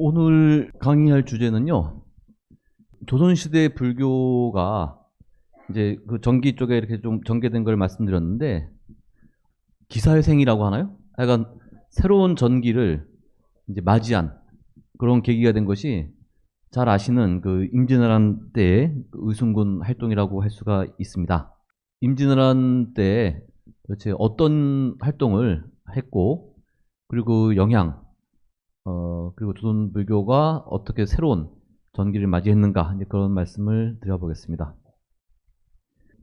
오늘 강의할 주제는요. 조선시대 불교가 이제 그 전기 쪽에 이렇게 좀 전개된 걸 말씀드렸는데, 기사회생이라고 하나요? 하여간 새로운 전기를 이제 맞이한 그런 계기가 된 것이 잘 아시는 그 임진왜란 때의 그 의순군 활동이라고 할 수가 있습니다. 임진왜란 때 도대체 어떤 활동을 했고, 그리고 그 영향, 그리고 조선 불교가 어떻게 새로운 전기를 맞이했는가, 이제 그런 말씀을 드려보겠습니다.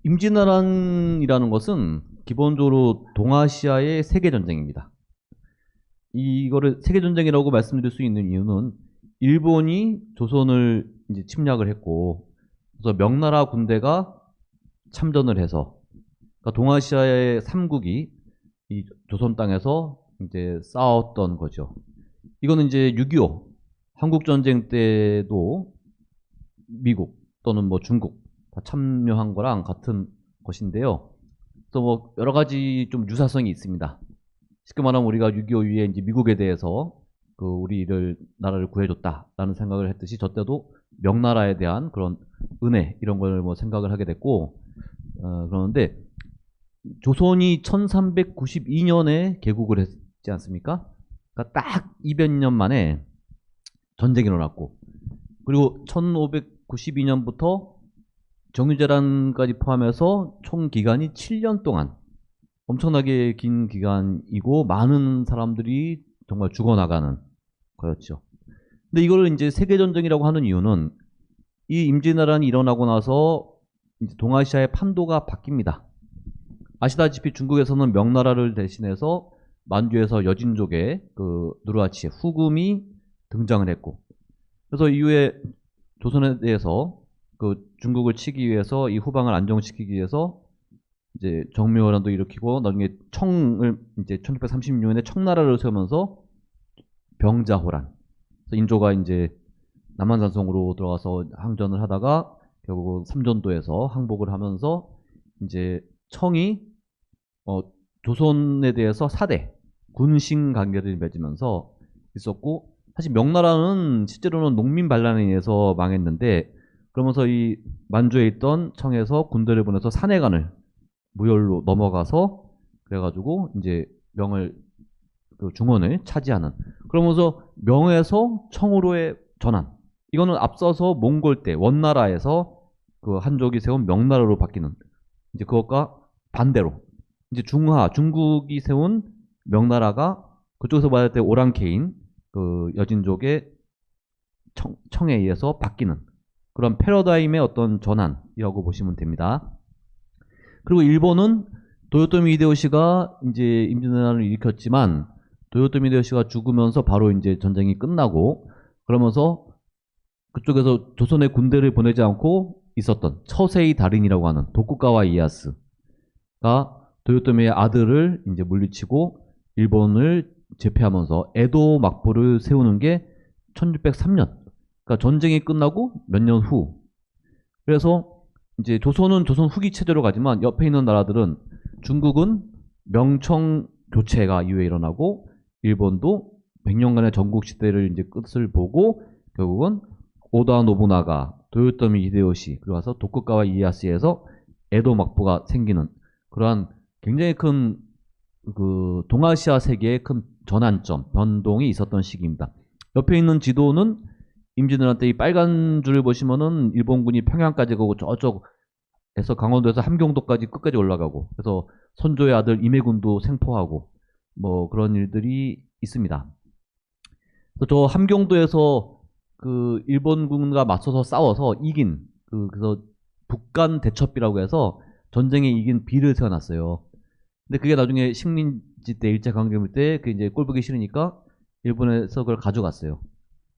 임진왜란이라는 것은 기본적으로 동아시아의 세계전쟁입니다. 이거를 세계전쟁이라고 말씀드릴 수 있는 이유는 일본이 조선을 이제 침략을 했고, 그래서 명나라 군대가 참전을 해서, 그러니까 동아시아의 삼국이 이 조선 땅에서 이제 싸웠던 거죠. 이거는 이제 6.25 한국전쟁 때도 미국 또는 뭐 중국 다 참여한 거랑 같은 것인데요. 또 뭐 여러 가지 좀 유사성이 있습니다. 쉽게 말하면 우리가 6.25 이후에 이제 미국에 대해서 그 우리를 나라를 구해줬다라는 생각을 했듯이, 저 때도 명나라에 대한 그런 은혜 이런 걸 뭐 생각을 하게 됐고, 그러는데 조선이 1392년에 개국을 했지 않습니까? 그러니까 딱 200년 만에 전쟁이 일어났고, 그리고 1592년부터 정유재란까지 포함해서 총 기간이 7년 동안 엄청나게 긴 기간이고, 많은 사람들이 정말 죽어나가는 거였죠. 근데 이걸 이제 세계전쟁이라고 하는 이유는 이 임진왜란이 일어나고 나서 이제 동아시아의 판도가 바뀝니다. 아시다시피 중국에서는 명나라를 대신해서 만주에서 여진족의 그 누르하치 후금이 등장을 했고, 그래서 이후에 조선에 대해서 그 중국을 치기 위해서, 이 후방을 안정시키기 위해서 이제 정묘호란도 일으키고, 나중에 청을 이제 1636년에 청나라를 세우면서 병자호란, 그래서 인조가 이제 남한산성으로 들어가서 항전을 하다가 결국 삼전도에서 항복을 하면서 이제 청이 조선에 대해서 4대 군신 관계를 맺으면서 있었고, 사실 명나라는 실제로는 농민 반란에 의해서 망했는데, 그러면서 이 만주에 있던 청에서 군대를 보내서 산해관을 무열로 넘어가서, 그래가지고 이제 명을 그 중원을 차지하는, 그러면서 명에서 청으로의 전환, 이거는 앞서서 몽골 때 원나라에서 그 한족이 세운 명나라로 바뀌는, 이제 그것과 반대로 이제 중국이 세운 명나라가 그쪽에서 말할 때 오랑캐인 그 여진족의 청에 의해서 바뀌는 그런 패러다임의 어떤 전환이라고 보시면 됩니다. 그리고 일본은 도요토미 히데요시가 이제 임진왜란을 일으켰지만, 도요토미 히데요시가 죽으면서 바로 이제 전쟁이 끝나고, 그러면서 그쪽에서 조선의 군대를 보내지 않고 있었던 처세의 달인이라고 하는 도쿠가와 이에야스가 도요토미의 아들을 이제 물리치고 일본을 제패하면서 에도 막부를 세우는 게 1603년. 그러니까 전쟁이 끝나고 몇 년 후. 그래서 이제 조선은 조선 후기 체제로 가지만, 옆에 있는 나라들은 중국은 명청 교체가 이후에 일어나고, 일본도 100년간의 전국 시대를 이제 끝을 보고 결국은 오다 노부나가, 도요토미 히데요시, 그리고 와서 도쿠가와 이에야스에서 에도 막부가 생기는 그러한 굉장히 큰 그 동아시아 세계의 큰 전환점, 변동이 있었던 시기입니다. 옆에 있는 지도는 임진왜란 때 이 빨간 줄을 보시면은 일본군이 평양까지 가고, 저쪽에서 강원도에서 함경도까지 끝까지 올라가고, 그래서 선조의 아들 임해군도 생포하고 뭐 그런 일들이 있습니다. 그래서 저 함경도에서 그 일본군과 맞서서 싸워서 이긴 그래서 북간 대첩비라고 해서 전쟁에 이긴 비를 세워놨어요. 근데 그게 나중에 식민지 때, 일제강점기 때 그 이제 꼴보기 싫으니까 일본에서 그걸 가져갔어요.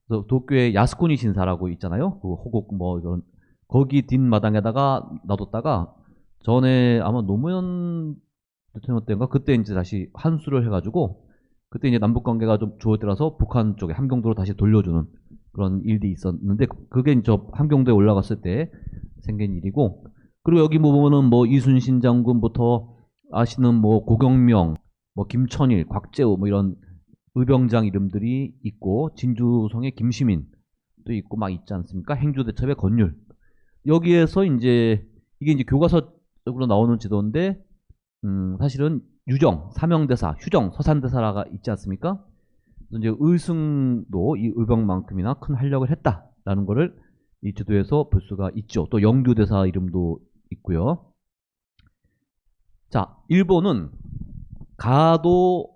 그래서 도쿄에 야스쿠니 신사라고 있잖아요. 그 호국 뭐 이런, 거기 뒷마당에다가 놔뒀다가, 전에 아마 노무현 대통령 때인가 그때 이제 다시 환수를 해가지고, 그때 이제 남북 관계가 좀 좋을 때라서 북한 쪽에 함경도로 다시 돌려주는 그런 일이 있었는데, 그게 저 함경도에 올라갔을 때 생긴 일이고, 그리고 여기 보면은 뭐 이순신 장군부터 아시는 뭐 고경명, 뭐 김천일, 곽재우 뭐 이런 의병장 이름들이 있고 진주성의 김시민도 있고 막 있지 않습니까? 행주대첩의 권율. 여기에서 이제 이게 이제 교과서적으로 나오는 지도인데 사실은 유정, 사명대사, 휴정, 서산대사가 있지 않습니까? 이제 의승도 이 의병만큼이나 큰 활약을 했다라는 거를 이 지도에서 볼 수가 있죠. 또 영주대사 이름도 있고요. 자, 일본은 가도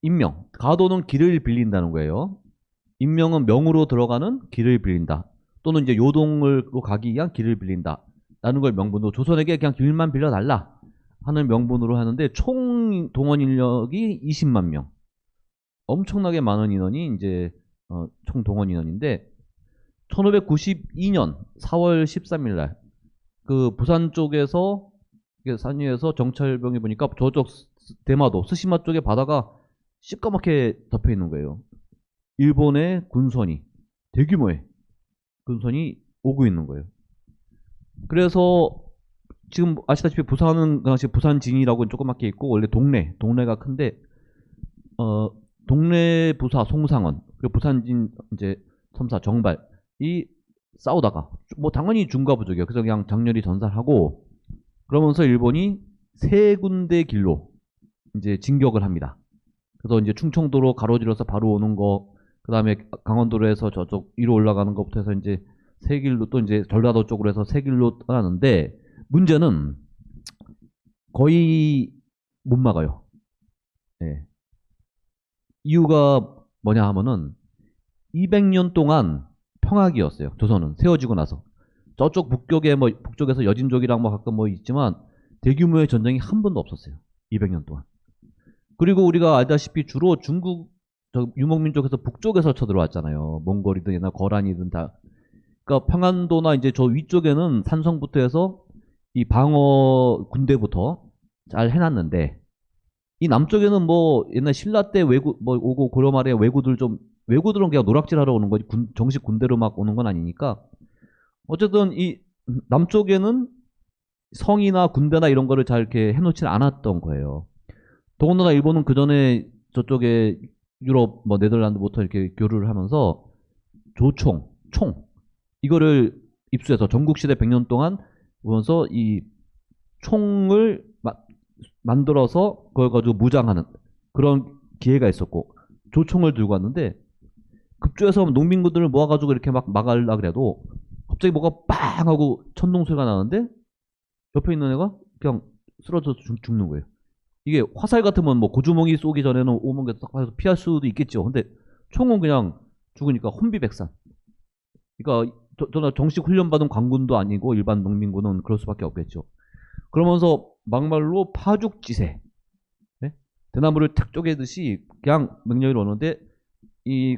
임명. 가도는 길을 빌린다는 거예요. 임명은 명으로 들어가는 길을 빌린다. 또는 이제 요동으로 가기 위한 길을 빌린다. 라는 걸 명분으로 조선에게 그냥 길만 빌려달라 하는 명분으로 하는데 총 동원 인력이 20만 명. 엄청나게 많은 인원이 이제 총 동원 인원인데 1592년 4월 13일 날 그 부산 쪽에서 산 위에서 정찰병이 보니까 저쪽 대마도 스시마 쪽에 바다가 시꺼멓게 덮여 있는 거예요. 일본의 군선이 대규모의 군선이 오고 있는 거예요. 그래서 지금 아시다시피 부산은 당시 부산진이라고 조그맣게 있고 원래 동네가 큰데 동네 부사 송상원 그리고 부산진 이제 첨사 정발이 싸우다가 뭐 당연히 중과부족이에요. 그래서 그냥 장렬히 전살하고 그러면서 일본이 세 군데 길로 이제 진격을 합니다. 그래서 이제 충청도로 가로질러서 바로 오는 거, 그 다음에 강원도로에서 저쪽 위로 올라가는 것부터 해서 이제 세 길로 또 이제 전라도 쪽으로 해서 세 길로 떠나는데 문제는 거의 못 막아요. 네. 이유가 뭐냐 하면은 200년 동안 평화기였어요. 조선은 세워지고 나서 저쪽 북쪽에서 여진족이랑 뭐 가끔 뭐 있지만 대규모의 전쟁이 한 번도 없었어요. 200년 동안. 그리고 우리가 알다시피 주로 중국 유목민 쪽에서 북쪽에서 쳐들어왔잖아요. 몽골이든 옛날 거란이든 다. 그러니까 평안도나 이제 저 위쪽에는 산성부터 해서 이 방어 군대부터 잘 해놨는데 이 남쪽에는 뭐 옛날 신라 때 외구 뭐 오고 고려 말에 외구들은 그냥 노락질하러 오는 거지 정식 군대로 막 오는 건 아니니까 어쨌든 이 남쪽에는 성이나 군대나 이런 거를 잘 이렇게 해놓지는 않았던 거예요. 더군다나 일본은 그 전에 저쪽에 유럽 뭐 네덜란드부터 이렇게 교류를 하면서 총 이거를 입수해서 전국시대 100년 동안 보면서 이 총을 만들어서 그걸 가지고 무장하는 그런 기회가 있었고 조총을 들고 왔는데 급조해서 농민군들을 모아가지고 이렇게 막 막으려고 그래도 갑자기 뭐가 빵 하고 천둥 소리가 나는데 옆에 있는 애가 그냥 쓰러져서 죽는 거예요. 이게 화살 같으면 뭐 고주먹이 쏘기 전에는 오면 피할 수도 있겠죠. 근데 총은 그냥 죽으니까 혼비백산. 그러니까 저는 정식 훈련받은 관군도 아니고 일반 농민군은 그럴 수밖에 없겠죠. 그러면서 막말로 파죽지세, 네? 대나무를 탁 쪼개듯이 그냥 명령이 오는데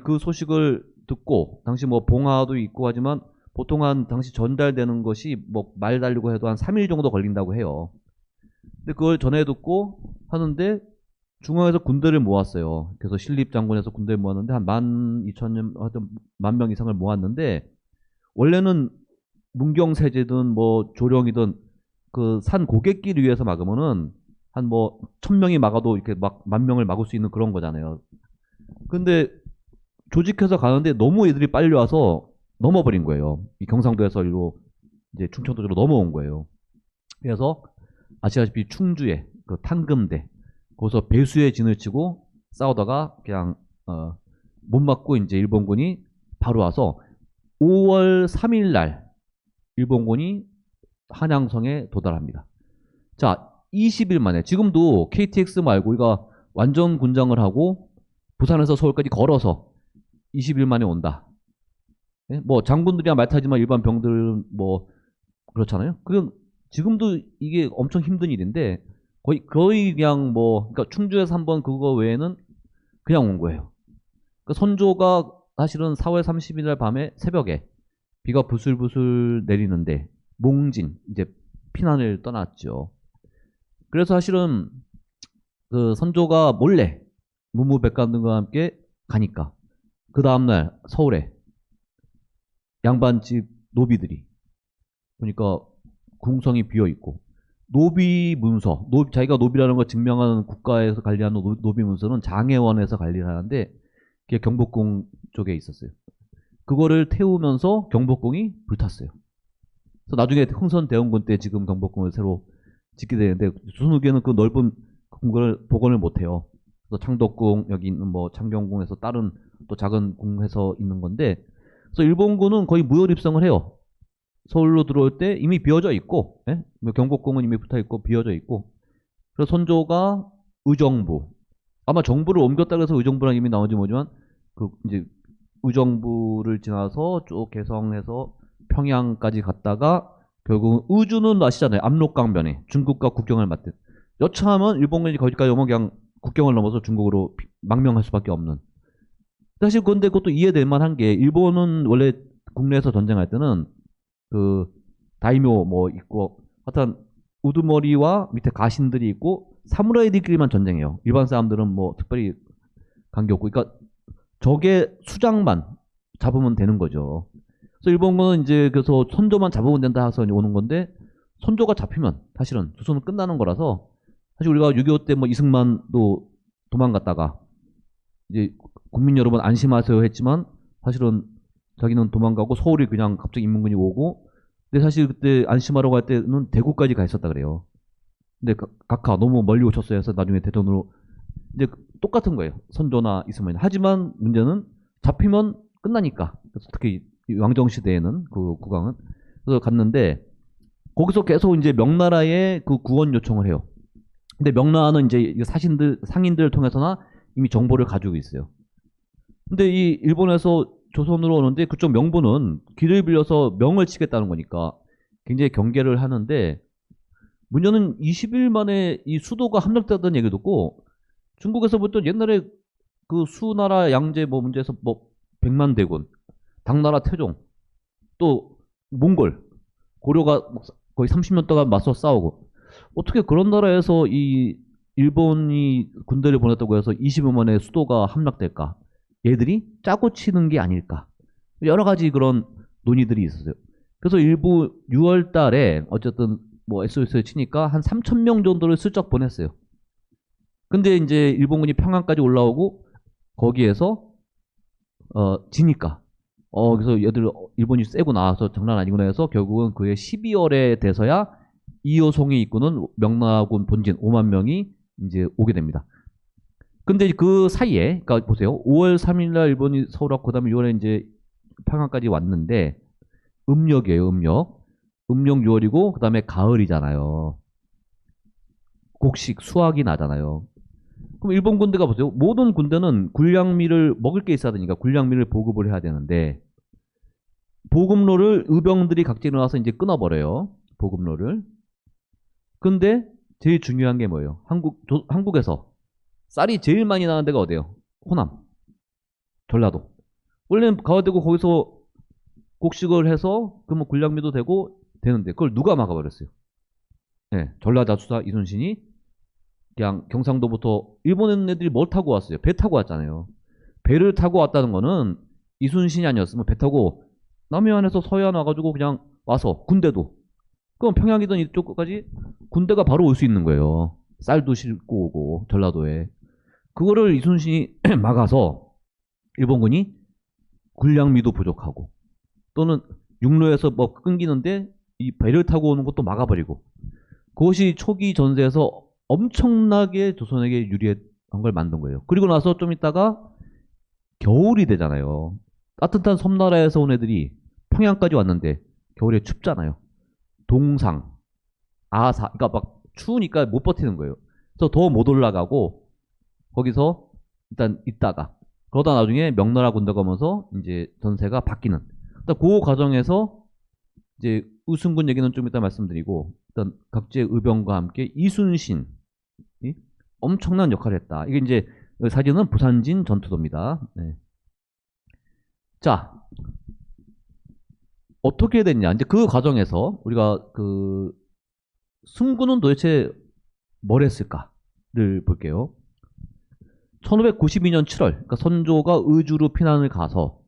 그 소식을 듣고 당시 뭐 봉화도 있고 하지만 보통 한 당시 전달되는 것이 뭐 말 달리고 해도 한 3일 정도 걸린다고 해요. 근데 그걸 전해 듣고 하는데 중앙에서 군대를 모았어요. 그래서 신립장군에서 군대를 모았는데 한 12,000명, 하여튼 10,000명 이상을 모았는데 원래는 문경세제든 뭐 조령이든 그 산 고갯길 위에서 막으면은 한 뭐 1,000명이 막아도 이렇게 막 10,000명을 막을 수 있는 그런 거잖아요. 근데 조직해서 가는데 너무 애들이 빨리 와서 넘어버린 거예요. 이 경상도에서 일로 이제 충청도 쪽으로 넘어온 거예요. 그래서 아시다시피 충주에 그 탕금대 거기서 배수의 진을 치고 싸우다가 그냥 못 맞고 이제 일본군이 바로 와서 5월 3일 날 일본군이 한양성에 도달합니다. 자, 20일 만에 지금도 KTX 말고 우리가 완전 군장을 하고 부산에서 서울까지 걸어서 20일 만에 온다. 네? 뭐 장군들이야 말 타지만 일반 병들은 뭐 그렇잖아요. 그럼 지금도 이게 엄청 힘든 일인데 거의 그냥 뭐 그러니까 충주에서 한번 그거 외에는 그냥 온 거예요. 그러니까 선조가 사실은 4월 30일 날 밤에 새벽에 비가 부슬부슬 내리는데 몽진 이제 피난을 떠났죠. 그래서 사실은 그 선조가 몰래 문무백관들과 함께 가니까 그 다음날 서울에 양반집 노비들이 보니까 궁성이 비어있고 노비 문서 자기가 노비라는 걸 증명하는 국가에서 관리하는 노비 문서는 장애원에서 관리를 하는데 그게 경복궁 쪽에 있었어요. 그거를 태우면서 경복궁이 불탔어요. 그래서 나중에 흥선 대원군 때 지금 경복궁을 새로 짓게 되는데 조선 후기에는 그 넓은 궁궐을 복원을 못해요. 그래서 창덕궁 여기 있는 뭐 창경궁에서 다른 또 작은 궁에서 있는 건데, 그래서 일본군은 거의 무혈 입성을 해요. 서울로 들어올 때 이미 비어져 있고, 예? 경복궁은 이미 붙어 있고 비어져 있고, 그래서 선조가 의정부, 아마 정부를 옮겼다 그래서 의정부라는 이름이 나온지 모르지만 그 이제 의정부를 지나서 쭉 개성해서 평양까지 갔다가 결국은 의주는 아시잖아요. 압록강변에 중국과 국경을 맞대. 여차하면 일본군이 거기까지 오면 그냥 국경을 넘어서 중국으로 망명할 수밖에 없는. 사실 그런데 그것도 이해될 만한 게 일본은 원래 국내에서 전쟁할 때는 그 다이묘 뭐 있고 하여튼 우두머리와 밑에 가신들이 있고 사무라이들끼리만 전쟁해요. 일반 사람들은 뭐 특별히 관계없고, 그러니까 적의 수장만 잡으면 되는 거죠. 그래서 일본군은 이제 그래서 선조만 잡으면 된다 해서 오는 건데, 선조가 잡히면 사실은 조선은 끝나는 거라서, 사실 우리가 6.25 때 뭐 이승만도 도망갔다가 이제 국민 여러분 안심하세요 했지만 사실은 자기는 도망가고 서울이 그냥 갑자기 인민군이 오고, 근데 사실 그때 안심하라고 할 때는 대구까지 가 있었다 그래요. 근데 각하 너무 멀리 오셨어요 해서 나중에 대전으로 이제 똑같은 거예요. 선조나 이승만이. 하지만 문제는 잡히면 끝나니까. 그래서 특히 왕정 시대에는 그 국왕은 그래서 갔는데 거기서 계속 이제 명나라에 그 구원 요청을 해요. 근데 명나라는 이제 사신들 상인들을 통해서나 이미 정보를 가지고 있어요. 근데 이 일본에서 조선으로 오는데 그쪽 명부는 길을 빌려서 명을 치겠다는 거니까 굉장히 경계를 하는데, 문제는 20일 만에 이 수도가 함락됐다는 얘기 듣고 중국에서부터 옛날에 그 수나라 양제 뭐 문제에서 뭐 백만대군, 당나라 태종, 또 몽골, 고려가 거의 30년 동안 맞서 싸우고, 어떻게 그런 나라에서 이 일본이 군대를 보냈다고 해서 20일 만에 수도가 함락될까? 얘들이 짜고 치는 게 아닐까? 여러 가지 그런 논의들이 있었어요. 그래서 일부 6월 달에 어쨌든 뭐 SOS를 치니까 한 3천 명 정도를 슬쩍 보냈어요. 근데 이제 일본군이 평양까지 올라오고 거기에서 지니까 그래서 얘들 일본이 세고 나와서 장난 아니구나 해서 결국은 그해 12월에 돼서야 이호송이 이끄는 명나라군 본진 5만 명이 이제 오게 됩니다. 근데 그 사이에, 그러니까 보세요. 5월 3일 날 일본이 서울 왔고 그다음에 6월에 이제 평양까지 왔는데 음력이에요, 음력. 음력 6월이고 그다음에 가을이잖아요. 곡식 수확이 나잖아요. 그럼 일본 군대가 보세요. 모든 군대는 군량미를 먹을 게 있어야 되니까 군량미를 보급을 해야 되는데 보급로를 의병들이 각자 일어나서 이제 끊어버려요. 보급로를. 근데 제일 중요한 게 뭐예요? 한국에서 쌀이 제일 많이 나는 데가 어디예요? 호남, 전라도. 원래는 가야 되고 거기서 곡식을 해서 그러면 군량미도 되고 되는데 그걸 누가 막아버렸어요? 네, 전라자수사 이순신이 그냥 경상도부터 일본 애들이 뭘 타고 왔어요? 배 타고 왔잖아요. 배를 타고 왔다는 거는 이순신이 아니었으면 배 타고 남해안에서 서해안 와가지고 그냥 와서 군대도 그럼 평양이든 이쪽까지 군대가 바로 올 수 있는 거예요. 쌀도 싣고 오고 전라도에. 그거를 이순신이 막아서 일본군이 군량미도 부족하고 또는 육로에서 뭐 끊기는데 이 배를 타고 오는 것도 막아버리고, 그것이 초기 전세에서 엄청나게 조선에게 유리한 걸 만든 거예요. 그리고 나서 좀 있다가 겨울이 되잖아요. 따뜻한 섬나라에서 온 애들이 평양까지 왔는데 겨울에 춥잖아요. 동상, 아사, 그러니까 막 추우니까 못 버티는 거예요. 그래서 더 못 올라가고 거기서 일단 있다가 그러다 나중에 명나라 군대가 오면서 이제 전세가 바뀌는. 일단 그 과정에서 이제 우승군 얘기는 좀 이따 말씀드리고, 일단 각지의 의병과 함께 이순신이 엄청난 역할을 했다. 이게 이제 사진은 부산진 전투도입니다. 네. 자, 어떻게 됐냐? 이제 그 과정에서 우리가 그 승군은 도대체 뭘 했을까를 볼게요. 1592년 7월, 그러니까 선조가 의주로 피난을 가서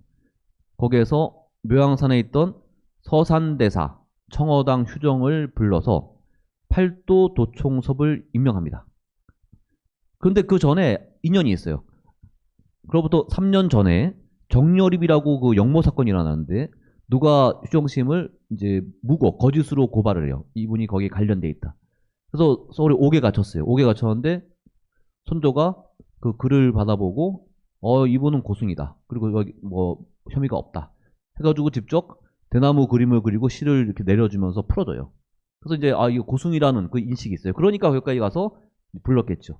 거기에서 묘양산에 있던 서산대사 청어당 휴정을 불러서 팔도 도총섭을 임명합니다. 그런데 그 전에 인연이 있어요. 그로부터 3년 전에 정여립이라고 그 영모 사건이 일어났는데 누가 휴정심을 이제 거짓으로 고발을 해요. 이분이 거기에 관련돼 있다. 그래서 서울에 5개 갇혔어요. 5개 갇혔는데 손조가 그 글을 받아보고 이분은 고승이다. 그리고 여기 뭐 혐의가 없다. 해가지고 직접 대나무 그림을 그리고 시를 이렇게 내려주면서 풀어줘요. 그래서 이제 이거 고승이라는 그 인식이 있어요. 그러니까 거기까지 가서 불렀겠죠.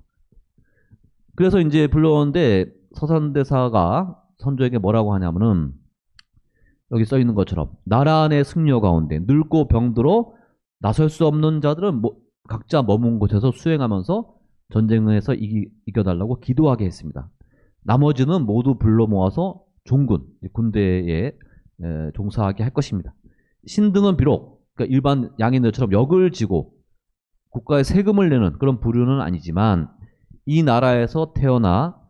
그래서 이제 불렀는데 서산대사가 선조에게 뭐라고 하냐면은 여기 써 있는 것처럼 나라 안의 승려 가운데 늙고 병들어 나설 수 없는 자들은 각자 머문 곳에서 수행하면서 전쟁에서 이겨달라고 기도하게 했습니다. 나머지는 모두 불러 모아서 종군, 군대에 종사하게 할 것입니다. 신등은 비록 그러니까 일반 양인들처럼 역을 지고 국가에 세금을 내는 그런 부류는 아니지만 이 나라에서 태어나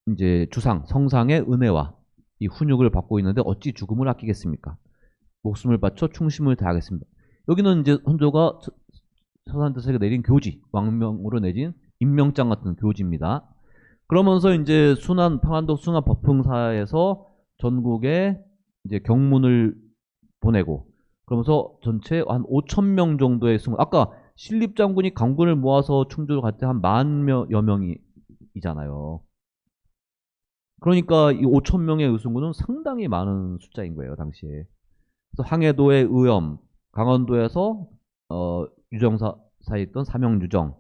이제 주상, 성상의 은혜와 이 훈육을 받고 있는데 어찌 죽음을 아끼겠습니까? 목숨을 바쳐 충심을 다하겠습니다. 여기는 이제 선조가 서산대사에게 내린 교지, 왕명으로 내진 임명장 같은 교지입니다. 그러면서 이제 평안도 순안 법흥사에서 전국에 이제 경문을 보내고 그러면서 전체 한 5,000명 정도의 아까 신립장군이 강군을 모아서 충주를 갈 때 한 10,000여 명이잖아요. 그러니까 이 5,000명의 의승군은 상당히 많은 숫자인 거예요, 당시에. 그래서 항해도의 의엄, 강원도에서 유정사에 있던 사명유정,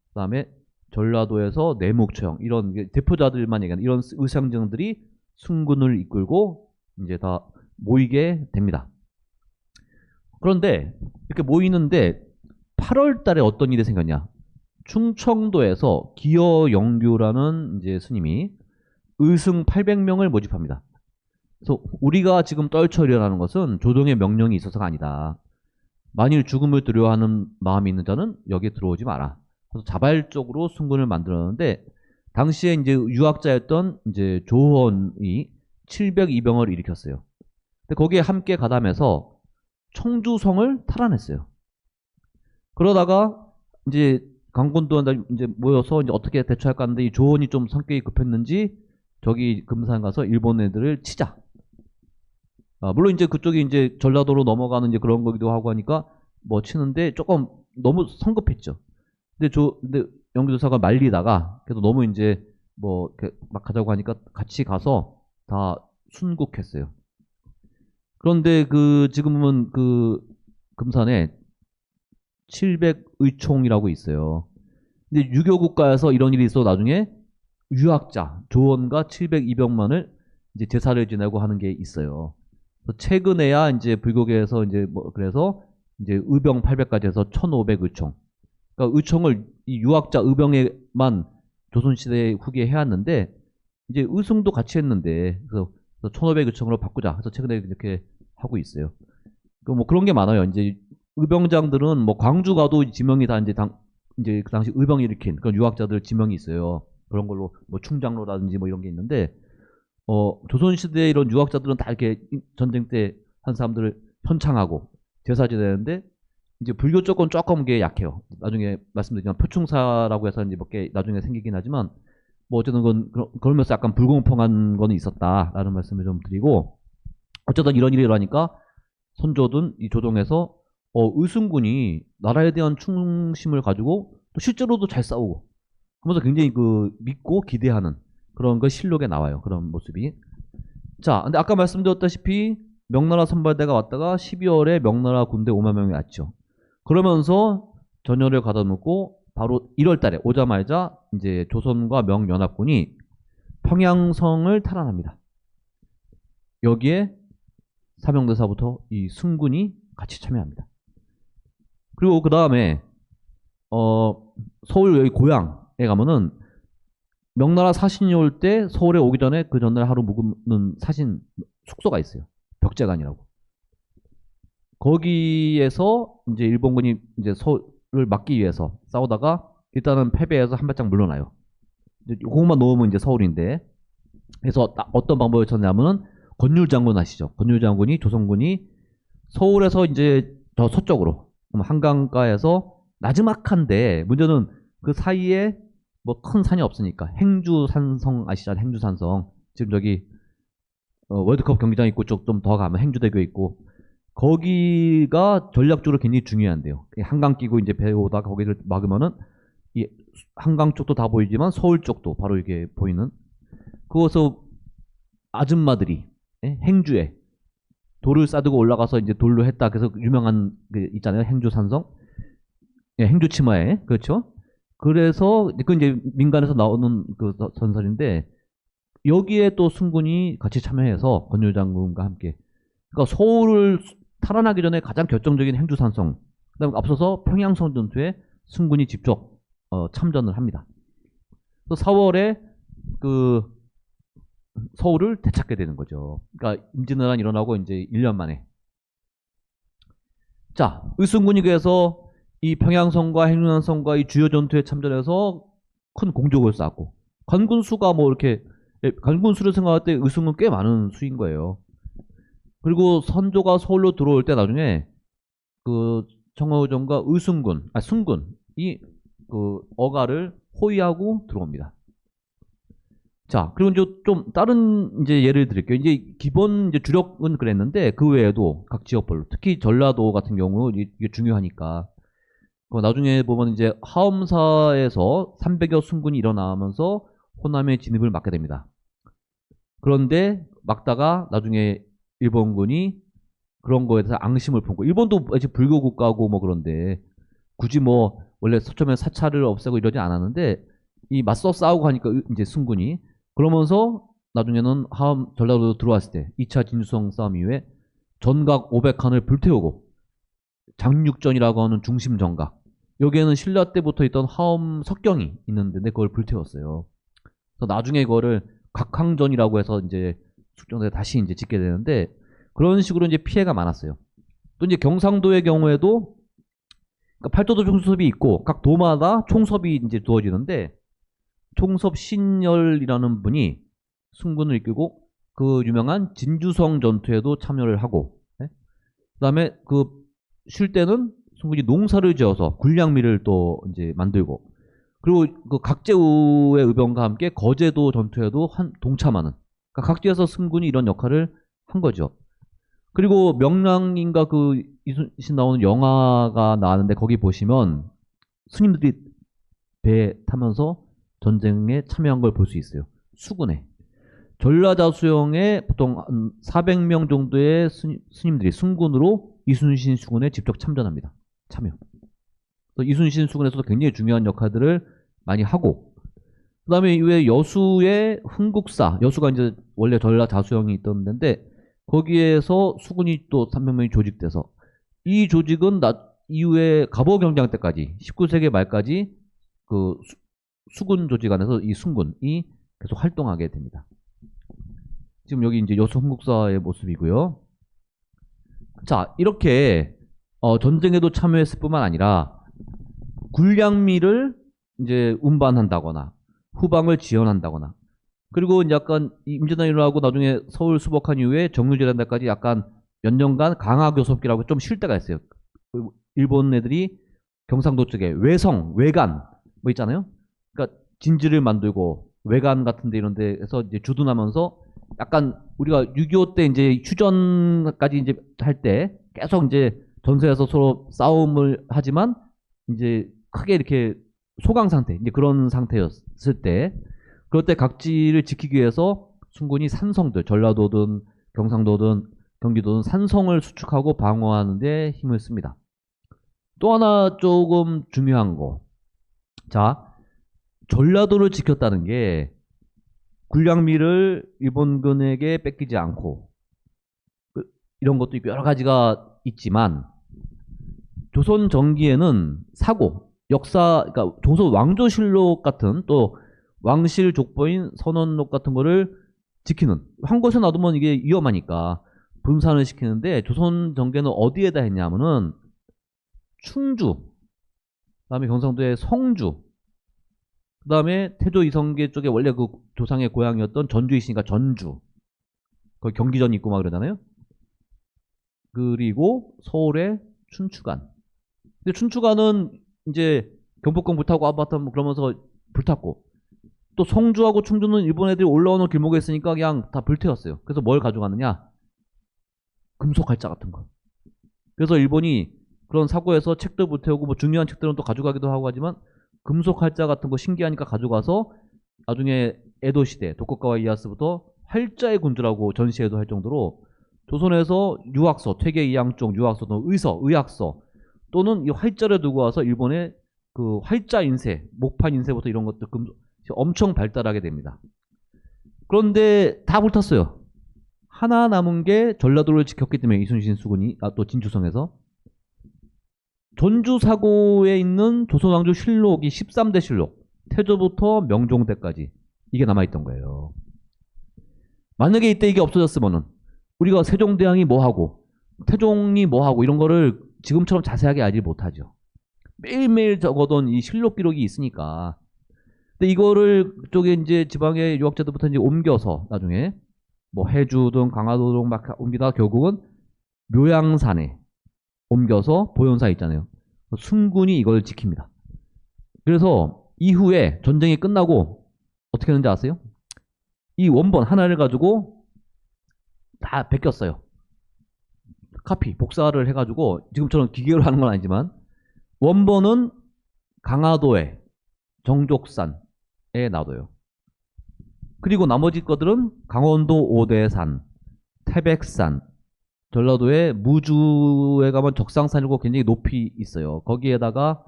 그다음에 전라도에서 내목초영 이런 대표자들만 얘기하는 이런 의상정들이 승군을 이끌고 이제 다 모이게 됩니다. 그런데 이렇게 모이는데 8월 달에 어떤 일이 생겼냐? 충청도에서 기여영규라는 이제 스님이 의승 800명을 모집합니다. 그래서 우리가 지금 떨쳐리라는 것은 조정의 명령이 있어서가 아니다. 만일 죽음을 두려워하는 마음이 있는 자는 여기에 들어오지 마라. 그래서 자발적으로 승군을 만들었는데 당시에 이제 유학자였던 이제 조헌이 702병을 일으켰어요. 근데 거기에 함께 가담해서 청주성을 탈환했어요. 그러다가 이제 강군도 이제 모여서 이제 어떻게 대처할까 하는데 이 조헌이 좀 성격이 급했는지 저기 금산 가서 일본 애들을 치자. 물론 이제 그쪽이 이제 전라도로 넘어가는 이제 그런 거기도 하고 하니까 치는데 조금 너무 성급했죠. 근데 영주도사가 말리다가 그래도 너무 이제 이렇게 막 가자고 하니까 같이 가서 다 순국했어요. 그런데 지금은 금산에 700의총이라고 있어요. 근데 유교 국가에서 이런 일이 있어 나중에 유학자 조원과 702병만을 이제 제사를 지내고 하는 게 있어요. 최근에야 이제 불교계에서 이제 그래서 이제 의병 800까지 해서 1500의총. 그러니까 의총을 이 유학자 의병에만 조선시대 후기에 해왔는데 이제 의승도 같이 했는데 그래서 1500의총으로 바꾸자. 그래서 최근에 이렇게 하고 있어요. 그런 게 많아요. 이제 의병장들은 광주 가도 지명이 다 이제 그 당시 의병 일으킨 그런 유학자들 지명이 있어요. 그런 걸로 충장로라든지 이런 게 있는데 조선시대 이런 유학자들은 다 이렇게 전쟁 때 한 사람들을 현창하고 제사 지내는데 이제 불교 쪽은 조금 게 약해요. 나중에 말씀드리지만 표충사라고 해서 이제 몇 개 나중에 생기긴 하지만 어쨌든 그러면서 약간 불공평한 거는 있었다라는 말씀을 좀 드리고 어쨌든 이런 일이 일어나니까 선조든 이 조정에서 의승군이 나라에 대한 충심을 가지고 또 실제로도 잘 싸우고 하면서 굉장히 믿고 기대하는 그런 거 실록에 나와요. 그런 모습이. 자, 근데 아까 말씀드렸다시피 명나라 선발대가 왔다가 12월에 명나라 군대 5만 명이 왔죠. 그러면서 전열을 가다놓고 바로 1월 달에 오자마자 이제 조선과 명연합군이 평양성을 탈환합니다. 여기에 사명대사부터 이 승군이 같이 참여합니다. 그리고 그 다음에 서울 여기 고향에 가면은 명나라 사신이 올 때 서울에 오기 전에 그 전날 하루 묵는 사신 숙소가 있어요. 벽제관이라고. 거기에서 이제 일본군이 이제 서울을 막기 위해서 싸우다가 일단은 패배해서 한 발짝 물러나요. 그것만 놓으면 이제 서울인데. 그래서 어떤 방법을 쳤냐면은 권율 장군 아시죠? 권율 장군이 조선군이 서울에서 이제 더 서쪽으로 한강가에서 나지막한데 문제는 그 사이에 뭐 큰 산이 없으니까 행주산성 아시잖아요. 행주산성. 지금 저기 월드컵 경기장 있고 좀 더 가면 행주대교 있고 거기가 전략적으로 굉장히 중요한데요. 한강 끼고 이제 배 오다가 거기를 막으면은 이 한강 쪽도 다 보이지만 서울 쪽도 바로 이게 보이는 그것서 아줌마들이 행주에 돌을 싸들고 올라가서 이제 돌로 했다. 그래서 유명한 그 있잖아요. 행주산성. 예, 행주치마에. 그렇죠. 그래서 그 이제 민간에서 나오는 그 전설인데 여기에 또 승군이 같이 참여해서 권율 장군과 함께 그러니까 서울을 탈환하기 전에 가장 결정적인 행주산성 그다음에 앞서서 평양성 전투에 승군이 직접 참전을 합니다. 그래서 4월에 그 서울을 되찾게 되는 거죠. 그러니까 임진왜란 일어나고 이제 1년 만에. 자, 의승군이 그래서 이 평양성과 행주산성과 이 주요 전투에 참전해서 큰 공적을 쌓고 관군 수가 뭐 이렇게 관군 수를 생각할 때 의승은 꽤 많은 수인 거예요. 그리고 선조가 서울로 들어올 때 나중에 그 청하의정과 의승군, 승군이 그 어가를 호위하고 들어옵니다. 자, 그리고 이제 좀 다른 이제 예를 드릴게요. 이제 기본 이제 주력은 그랬는데 그 외에도 각 지역별로 특히 전라도 같은 경우 이게 중요하니까 나중에 보면 이제 하엄사에서 300여 순군이 일어나면서 호남의 진입을 막게 됩니다. 그런데 막다가 나중에 일본군이 그런 거에 대해서 앙심을 품고 일본도 아직 불교 국가고 뭐 그런데 굳이 뭐 원래 처음에 사찰을 없애고 이러지 않았는데 이 맞서 싸우고 하니까 이제 순군이 그러면서 나중에는 하엄 전라도로 들어왔을 때 2차 진주성 싸움 이후에 전각 500칸을 불태우고 장육전이라고 하는 중심 전각 여기에는 신라 때부터 있던 하엄 석경이 있는데 그걸 불태웠어요. 그래서 나중에 그거를 각항전이라고 해서 이제 숙정대 다시 이제 짓게 되는데 그런 식으로 이제 피해가 많았어요. 또 이제 경상도의 경우에도 그러니까 팔도도 총섭이 있고 각 도마다 총섭이 이제 두어지는데 총섭 신열이라는 분이 승군을 이끌고 그 유명한 진주성 전투에도 참여를 하고 그다음에 그 쉴 때는 승군이 농사를 지어서 군량미를 또 이제 만들고 그리고 그 각제우의 의병과 함께 거제도 전투에도 동참하는 그러니까 각지에서 승군이 이런 역할을 한 거죠. 그리고 명랑인가 그 이순신 나오는 영화가 나왔는데 거기 보시면 스님들이 배 타면서 전쟁에 참여한 걸 볼 수 있어요. 수군에. 전라자수영에 보통 한 400명 정도의 스님들이 승군으로 이순신 수군에 직접 참전합니다. 참여. 이순신 수군에서도 굉장히 중요한 역할들을 많이 하고 그 다음에 이외에 여수의 흥국사 여수가 이제 원래 전라자수영이 있던 데인데 거기에서 수군이 또 300명이 조직돼서 이 조직은 이후에 갑오경장 때까지 19세기 말까지 그 수군 조직 안에서 이 승군이 계속 활동하게 됩니다. 지금 여기 이제 여수 흥국사의 모습이고요. 자, 이렇게 전쟁에도 참여했을 뿐만 아니라 군량미를 이제 운반한다거나 후방을 지원한다거나 그리고 약간 임진왜란이 일어나고 나중에 서울 수복한 이후에 정유재란 데까지 약간 몇 년간 강화교섭기라고 좀 쉴 때가 있어요. 일본 애들이 경상도 쪽에 외성, 외간 뭐 있잖아요. 그러니까 진지를 만들고 외간 같은 데 이런 데에서 이제 주둔하면서 약간 우리가 6.25 때 이제 휴전까지 이제 할 때 계속 이제 전세에서 서로 싸움을 하지만 이제 크게 이렇게 소강 상태, 이제 그런 상태였을 때 그럴 때 각지를 지키기 위해서 순군이 산성들, 전라도든 경상도든 경기도든 산성을 수축하고 방어하는 데 힘을 씁니다. 또 하나 조금 중요한 거. 자, 전라도를 지켰다는 게 군량미를 일본군에게 뺏기지 않고 이런 것도 있고 여러 가지가 있지만 조선 전기에는 사고, 역사, 그러니까 조선 왕조실록 같은 또 왕실 족보인 선원록 같은 거를 지키는 한 곳에 놔두면 이게 위험하니까 분산을 시키는데 조선 전개는 어디에다 했냐면은 충주, 그다음에 경상도의 성주, 그다음에 태조 이성계 쪽에 원래 그 조상의 고향이었던 전주에 있으니까 전주, 거기 경기전 있고 막 그러잖아요. 그리고 서울의 춘추관. 근데 춘추관은 이제 경복궁 불타고 아파트 뭐 그러면서 불탔고, 또 성주하고 충주는 일본 애들이 올라오는 길목에 있으니까 그냥 다 불태웠어요. 그래서 뭘 가져가느냐? 금속 활자 같은 거. 그래서 일본이 그런 사고에서 책도 불태우고 뭐 중요한 책들은 또 가져가기도 하고 하지만 금속 활자 같은 거 신기하니까 가져가서 나중에 에도 시대 도쿠가와 이에야스부터 활자의 군주라고 전시회도 할 정도로 조선에서 유학서, 퇴계 이양쪽 유학서, 의서, 의학서 또는 이 활자를 두고 와서 일본의 그 활자 인쇄, 목판 인쇄부터 이런 것들 엄청 발달하게 됩니다. 그런데 다 불탔어요. 하나 남은 게 전라도를 지켰기 때문에 이순신 수군이 또 진주성에서 전주 사고에 있는 조선왕조 실록이 13대 실록 태조부터 명종 때까지 이게 남아있던 거예요. 만약에 이때 이게 없어졌으면은 우리가 세종대왕이 뭐하고 태종이 뭐하고 이런 거를 지금처럼 자세하게 알지 못하죠. 매일매일 적어둔 이 실록 기록이 있으니까. 근데 이거를 그쪽에 이제 지방의 유학자들부터 이제 옮겨서 나중에 뭐 해주 등 강화도 등 막 옮기다가 결국은 묘양산에 옮겨서 보현사 있잖아요. 순군이 이걸 지킵니다. 그래서 이후에 전쟁이 끝나고 어떻게 했는지 아세요? 이 원본 하나를 가지고 다 베꼈어요. 카피, 복사를 해가지고 지금처럼 기계로 하는 건 아니지만 원본은 강화도에 정족산에 놔둬요. 그리고 나머지 것들은 강원도 오대산, 태백산, 전라도의 무주에 가면 적상산이고 굉장히 높이 있어요. 거기에다가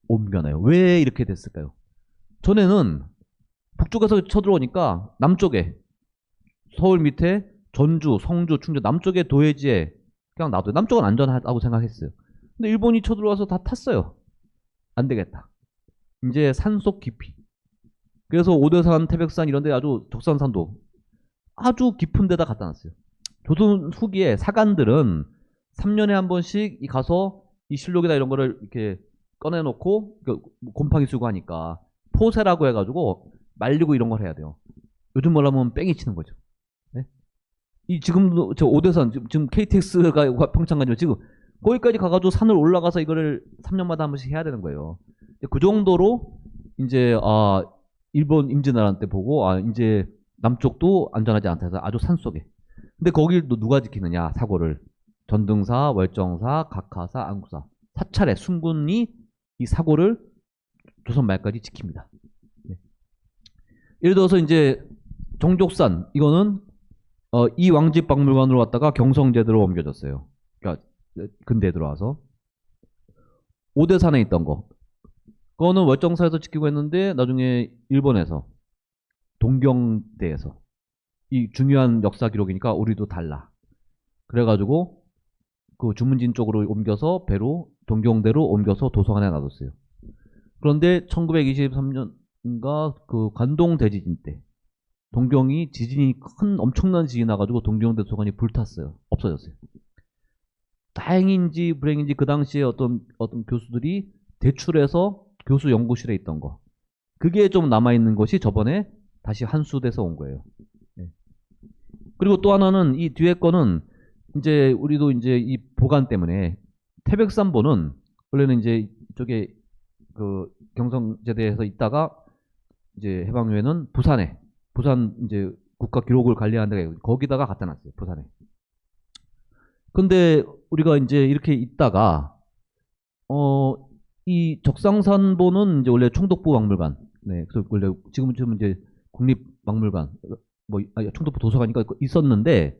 옮겨놔요. 왜 이렇게 됐을까요? 전에는 북쪽에서 쳐들어오니까 남쪽에 서울 밑에 전주, 성주, 충주 남쪽의 도해지에 그냥 놔둬요. 남쪽은 안전하다고 생각했어요. 근데 일본이 쳐들어와서 다 탔어요. 안 되겠다. 이제 산속 깊이. 그래서 오대산, 태백산 이런 데 아주 적산산도 아주 깊은 데다 갖다 놨어요. 조선 후기에 사관들은 3년에 한 번씩 가서 이 실록이나 이런 거를 이렇게 꺼내놓고 곰팡이 쓰고 하니까 포세라고 해가지고 말리고 이런 걸 해야 돼요. 요즘 뭐라 하면 뺑이 치는 거죠. 네? 이 지금도 저 오대산 지금 KTX가 평창 가지고 지금 거기까지 가가지고 산을 올라가서 이거를 3년마다 한 번씩 해야 되는 거예요. 그 정도로 이제 일본 임진왜란 때 보고 이제 남쪽도 안전하지 않다 해서 아주 산속에. 근데 거길 또 누가 지키느냐 사고를. 전등사, 월정사, 각하사, 안구사 사찰의 순군이 이 사고를 조선 말까지 지킵니다. 네. 예를 들어서 이제 정족산 이거는 이 왕집박물관으로 왔다가 경성제도로 옮겨졌어요. 그러니까 근대에 들어와서 오대산에 있던 거 그거는 월정사에서 지키고 했는데 나중에 일본에서 동경대에서 이 중요한 역사 기록이니까 우리도 달라. 그래가지고 그 주문진 쪽으로 옮겨서 배로 동경대로 옮겨서 도서관에 놔뒀어요. 그런데 1923년인가 그 관동 대지진 때 동경이 지진이 큰 엄청난 지진이 나가지고 동경대 도서관이 불탔어요. 없어졌어요. 다행인지 불행인지 그 당시에 어떤 교수들이 대출해서 교수 연구실에 있던 거 그게 좀 남아있는 것이 저번에 다시 한수돼서 온 거예요. 네. 그리고 또 하나는 이 뒤에 거는 이제 우리도 이제 이 보관 때문에 태백산보는 원래는 이제 이쪽에 그 경성제대에서 있다가 이제 해방 후에는 부산에 부산 이제 국가 기록을 관리하는 데가 거기다가 갖다 놨어요. 부산에. 근데 우리가 이제 이렇게 있다가 이 적상산보는 이제 원래 총독부 박물관, 네, 그래서 원래 지금은 이제 국립박물관, 뭐 총독부 도서관이니까 있었는데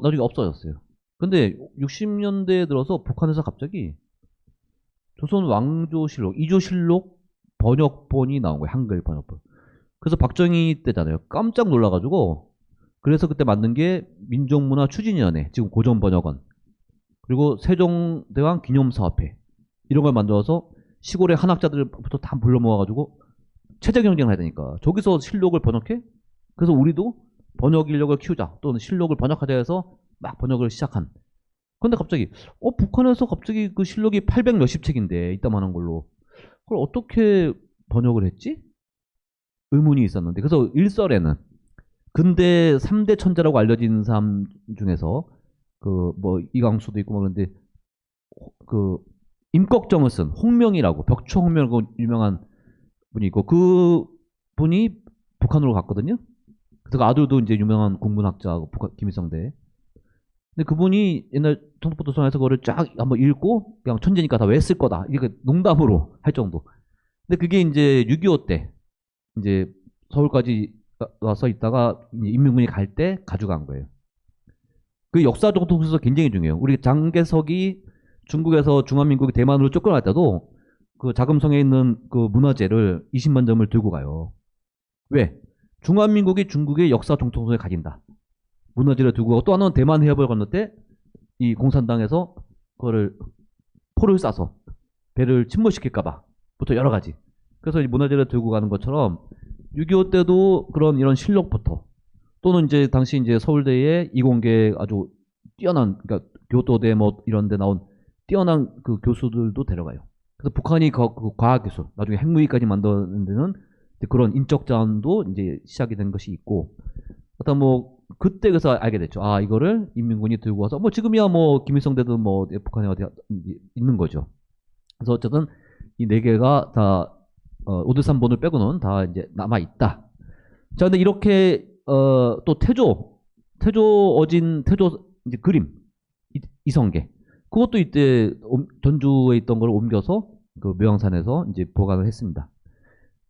나중에 없어졌어요. 근데 60년대에 들어서 북한에서 갑자기 조선 왕조실록, 이조실록 번역본이 나온 거예요. 한글 번역본. 그래서 박정희 때잖아요. 깜짝 놀라가지고 그래서 그때 만든 게 민족문화추진위원회, 지금 고전번역원, 그리고 세종대왕 기념사업회 이런 걸 만들어서 시골의 한학자들부터 다 불러 모아가지고 체제 경쟁을 해야 되니까 저기서 실록을 번역해? 그래서 우리도 번역 인력을 키우자 또는 실록을 번역하자 해서 막 번역을 시작한. 근데 갑자기 북한에서 갑자기 그 실록이 800 몇십 책인데 이따만한 걸로 그걸 어떻게 번역을 했지? 의문이 있었는데 그래서 일설에는 근대 3대 천재라고 알려진 사람 중에서 그 뭐 이광수도 있고 뭐 그런데 그 임꺽정을 쓴 홍명이라고 벽초홍명이라고 유명한 분이 있고 그 분이 북한으로 갔거든요. 그래서 그 아들도 이제 유명한 국문학자 김일성대. 근데 그분이 옛날 청북도서관에서 그거를 쫙 한번 읽고 그냥 천재니까 다 외웠을 거다. 이게 농담으로 할 정도. 근데 그게 이제 6.25 때 이제 서울까지 와서 있다가 이제 인민군이 갈 때 가져간 거예요. 그 역사적 통수에서 굉장히 중요해요. 우리 장개석이 중국에서 중화민국이 대만으로 쫓겨날 때도 그 자금성에 있는 그 문화재를 20만 점을 들고 가요. 왜? 중화민국이 중국의 역사 정통성을 가진다. 문화재를 두고 가고 또 하나는 대만 해협을 건널 때 이 공산당에서 그거를 포를 쏴서 배를 침몰시킬까봐부터 여러 가지. 그래서 이 문화재를 들고 가는 것처럼 6.25 때도 그런 이런 실력부터 또는 이제 당시 이제 서울대의 이공계 아주 뛰어난 그러니까 교토대 뭐 이런 데 나온 뛰어난 그 교수들도 데려가요. 그래서 북한이 그 과학기술 나중에 핵무기까지 만드는 데는 그런 인적 자원도 이제 시작이 된 것이 있고 어떤 뭐 그때 그래서 알게 됐죠. 아 이거를 인민군이 들고 와서 뭐 지금이야 뭐 김일성대도 뭐 북한에 어디 있는 거죠. 그래서 어쨌든 이 네 개가 다 오대산본을 빼고는 다 이제 남아 있다. 자 근데 이렇게 또 태조 어진 태조 이제 그림 이성계 그것도 이때 전주에 있던 걸 옮겨서 그 묘양산에서 이제 보관을 했습니다.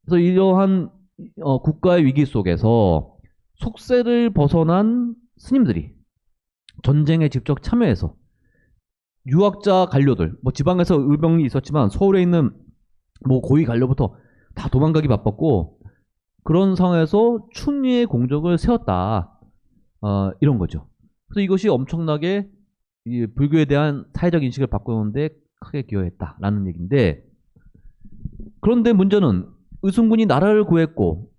그래서 이러한 국가의 위기 속에서 속세를 벗어난 스님들이 전쟁에 직접 참여해서 유학자 관료들, 뭐 지방에서 의병이 있었지만 서울에 있는 뭐 고위 관료부터 다 도망가기 바빴고 그런 상황에서 충리의 공적을 세웠다. 이런 거죠. 그래서 이것이 엄청나게 이 불교에 대한 사회적 인식을 바꾸는데 크게 기여했다라는 얘기인데 그런데 문제는 의순군이 나라를 구했고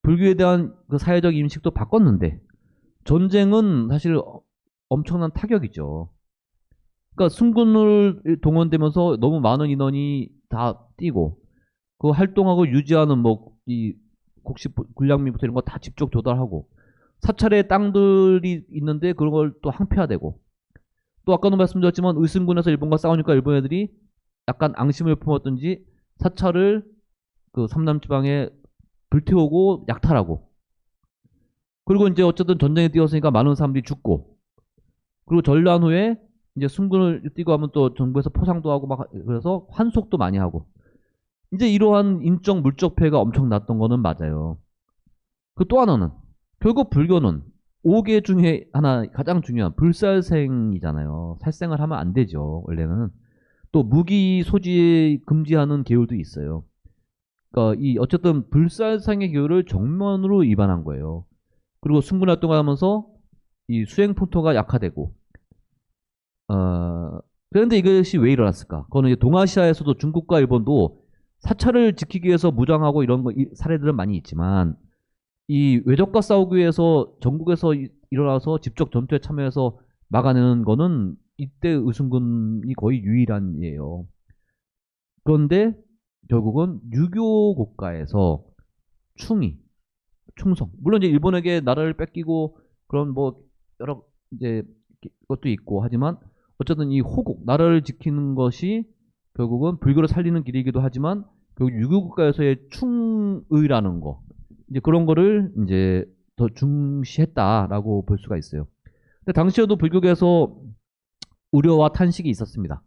불교에 대한 그 사회적 인식도 바꿨는데 전쟁은 사실 엄청난 타격이죠. 그러니까 순군을 동원되면서 너무 많은 인원이 다 뛰고 그 활동하고 유지하는 뭐 이 곡식 군량미부터 이런 거 다 직접 조달하고 사찰에 땅들이 있는데 그런 걸 또 항폐화되고 또 아까도 말씀드렸지만 의순군에서 일본과 싸우니까 일본 애들이 약간 앙심을 품었든지 사찰을 그 삼남지방에 불태우고 약탈하고 그리고 이제 어쨌든 전쟁에 뛰었으니까 많은 사람들이 죽고 그리고 전란 후에 이제 순군을 뛰고 하면 또 정부에서 포상도 하고 막 그래서 환속도 많이 하고 이제 이러한 인적 물적 폐해가 엄청 났던 거는 맞아요. 그 또 하나는 결국 불교는 5계 중에 하나 가장 중요한 불살생이잖아요. 살생을 하면 안 되죠. 원래는 또 무기 소지 금지하는 계율도 있어요. 그러니까 이 어쨌든 불살생의 계율을 정면으로 위반한 거예요. 그리고 순군 활동을 하면서 이 수행 풍토가 약화되고 그런데 이것이 왜 일어났을까? 그거는 이제 동아시아에서도 중국과 일본도 사찰을 지키기 위해서 무장하고 이런 사례들은 많이 있지만 이 외적과 싸우기 위해서 전국에서 일어나서 직접 전투에 참여해서 막아내는 거는 이때 의순군이 거의 유일한 예예요. 그런데 결국은 유교 국가에서 충성. 물론 이제 일본에게 나라를 뺏기고 그런 뭐 여러 이제 것도 있고 하지만 어쨌든 이 호국 나라를 지키는 것이 결국은 불교를 살리는 길이기도 하지만 결국 유교 국가에서의 충의라는 거 이제 그런 거를 이제 더 중시했다라고 볼 수가 있어요. 근데 당시에도 불교계에서 우려와 탄식이 있었습니다.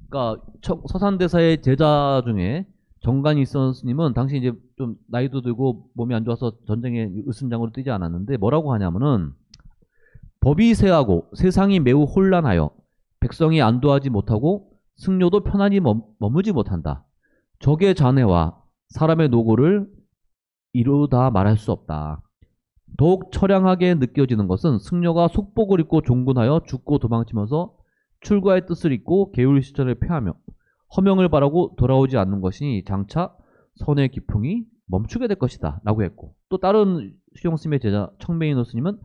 그러니까 서산대사의 제자 중에 정관이 있었던 스님은 당시 이제 좀 나이도 들고 몸이 안 좋아서 전쟁에 으슴장으로 뛰지 않았는데 뭐라고 하냐면은 법이 세하고 세상이 매우 혼란하여 백성이 안도하지 못하고 승려도 편안히 머무지 못한다. 적의 잔해와 사람의 노고를 이루다 말할 수 없다. 더욱 처량하게 느껴지는 것은 승려가 속복을 입고 종군하여 죽고 도망치면서 출가의 뜻을 잊고 계율시천을 폐하며 허명을 바라고 돌아오지 않는 것이니 장차 선의 기풍이 멈추게 될 것이다 라고 했고 또 다른 수용스님의 제자 청맹인호 스님은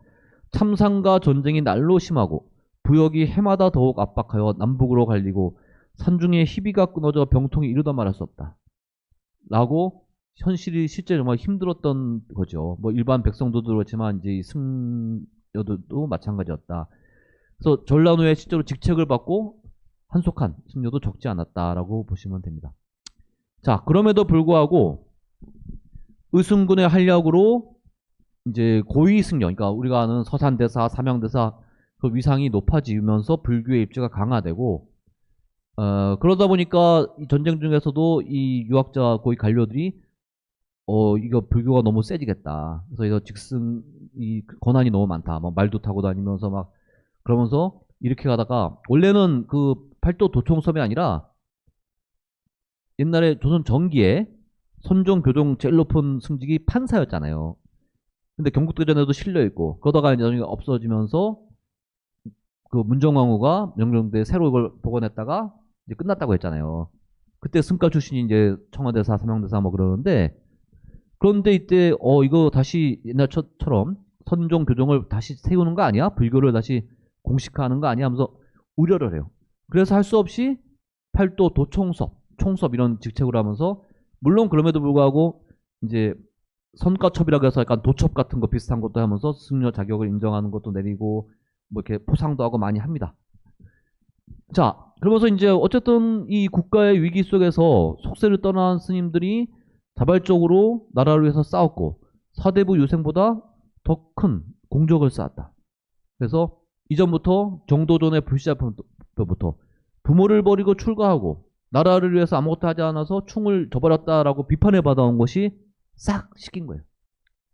참상과 전쟁이 날로 심하고 부역이 해마다 더욱 압박하여 남북으로 갈리고 산중에 희비가 끊어져 병통이 이루다 말할 수 없다 라고 현실이 실제 정말 힘들었던 거죠. 뭐 일반 백성도 그렇지만 이제 승려들도 마찬가지였다. 그래서 전란 후에 실제로 직책을 받고 한속한 승려도 적지 않았다라고 보시면 됩니다. 자, 그럼에도 불구하고 의순군의 활약으로 이제 고위 승려, 그러니까 우리가 아는 서산대사, 삼양대사 그 위상이 높아지면서 불교의 입지가 강화되고, 그러다 보니까 이 전쟁 중에서도 이 유학자 고위 관료들이 이거 불교가 너무 세지겠다. 그래서 이거 직승 이 권한이 너무 많다. 막 말도 타고 다니면서 막 그러면서 이렇게 가다가 원래는 그 팔도 도총섭이 아니라 옛날에 조선 전기에 선종 교종 제일 높은 승직이 판사였잖아요. 근데 경국대전에도 실려 있고 그러다가 이제 나중에 없어지면서 그 문정왕후가 명종대에 새로 이걸 복원했다가 이제 끝났다고 했잖아요. 그때 승과 출신이 이제 청와대사, 삼양대사 뭐 그러는데 그런데 이때 이거 다시 옛날처럼 선종 교종을 다시 세우는 거 아니야? 불교를 다시 공식화하는 거 아니야? 하면서 우려를 해요. 그래서 할 수 없이 팔도 도총섭, 총섭 이런 직책으로 하면서 물론 그럼에도 불구하고 이제 선가첩이라고 해서 약간 도첩 같은 거 비슷한 것도 하면서 승려 자격을 인정하는 것도 내리고 뭐 이렇게 포상도 하고 많이 합니다. 자, 그러면서 이제 어쨌든 이 국가의 위기 속에서 속세를 떠난 스님들이 자발적으로 나라를 위해서 싸웠고 사대부 유생보다 더 큰 공적을 쌓았다. 그래서 이전부터 정도전의 불시자부터 부모를 버리고 출가하고 나라를 위해서 아무것도 하지 않아서 충을 저버렸다라고 비판을 받아온 것이 싹 씻긴 거예요.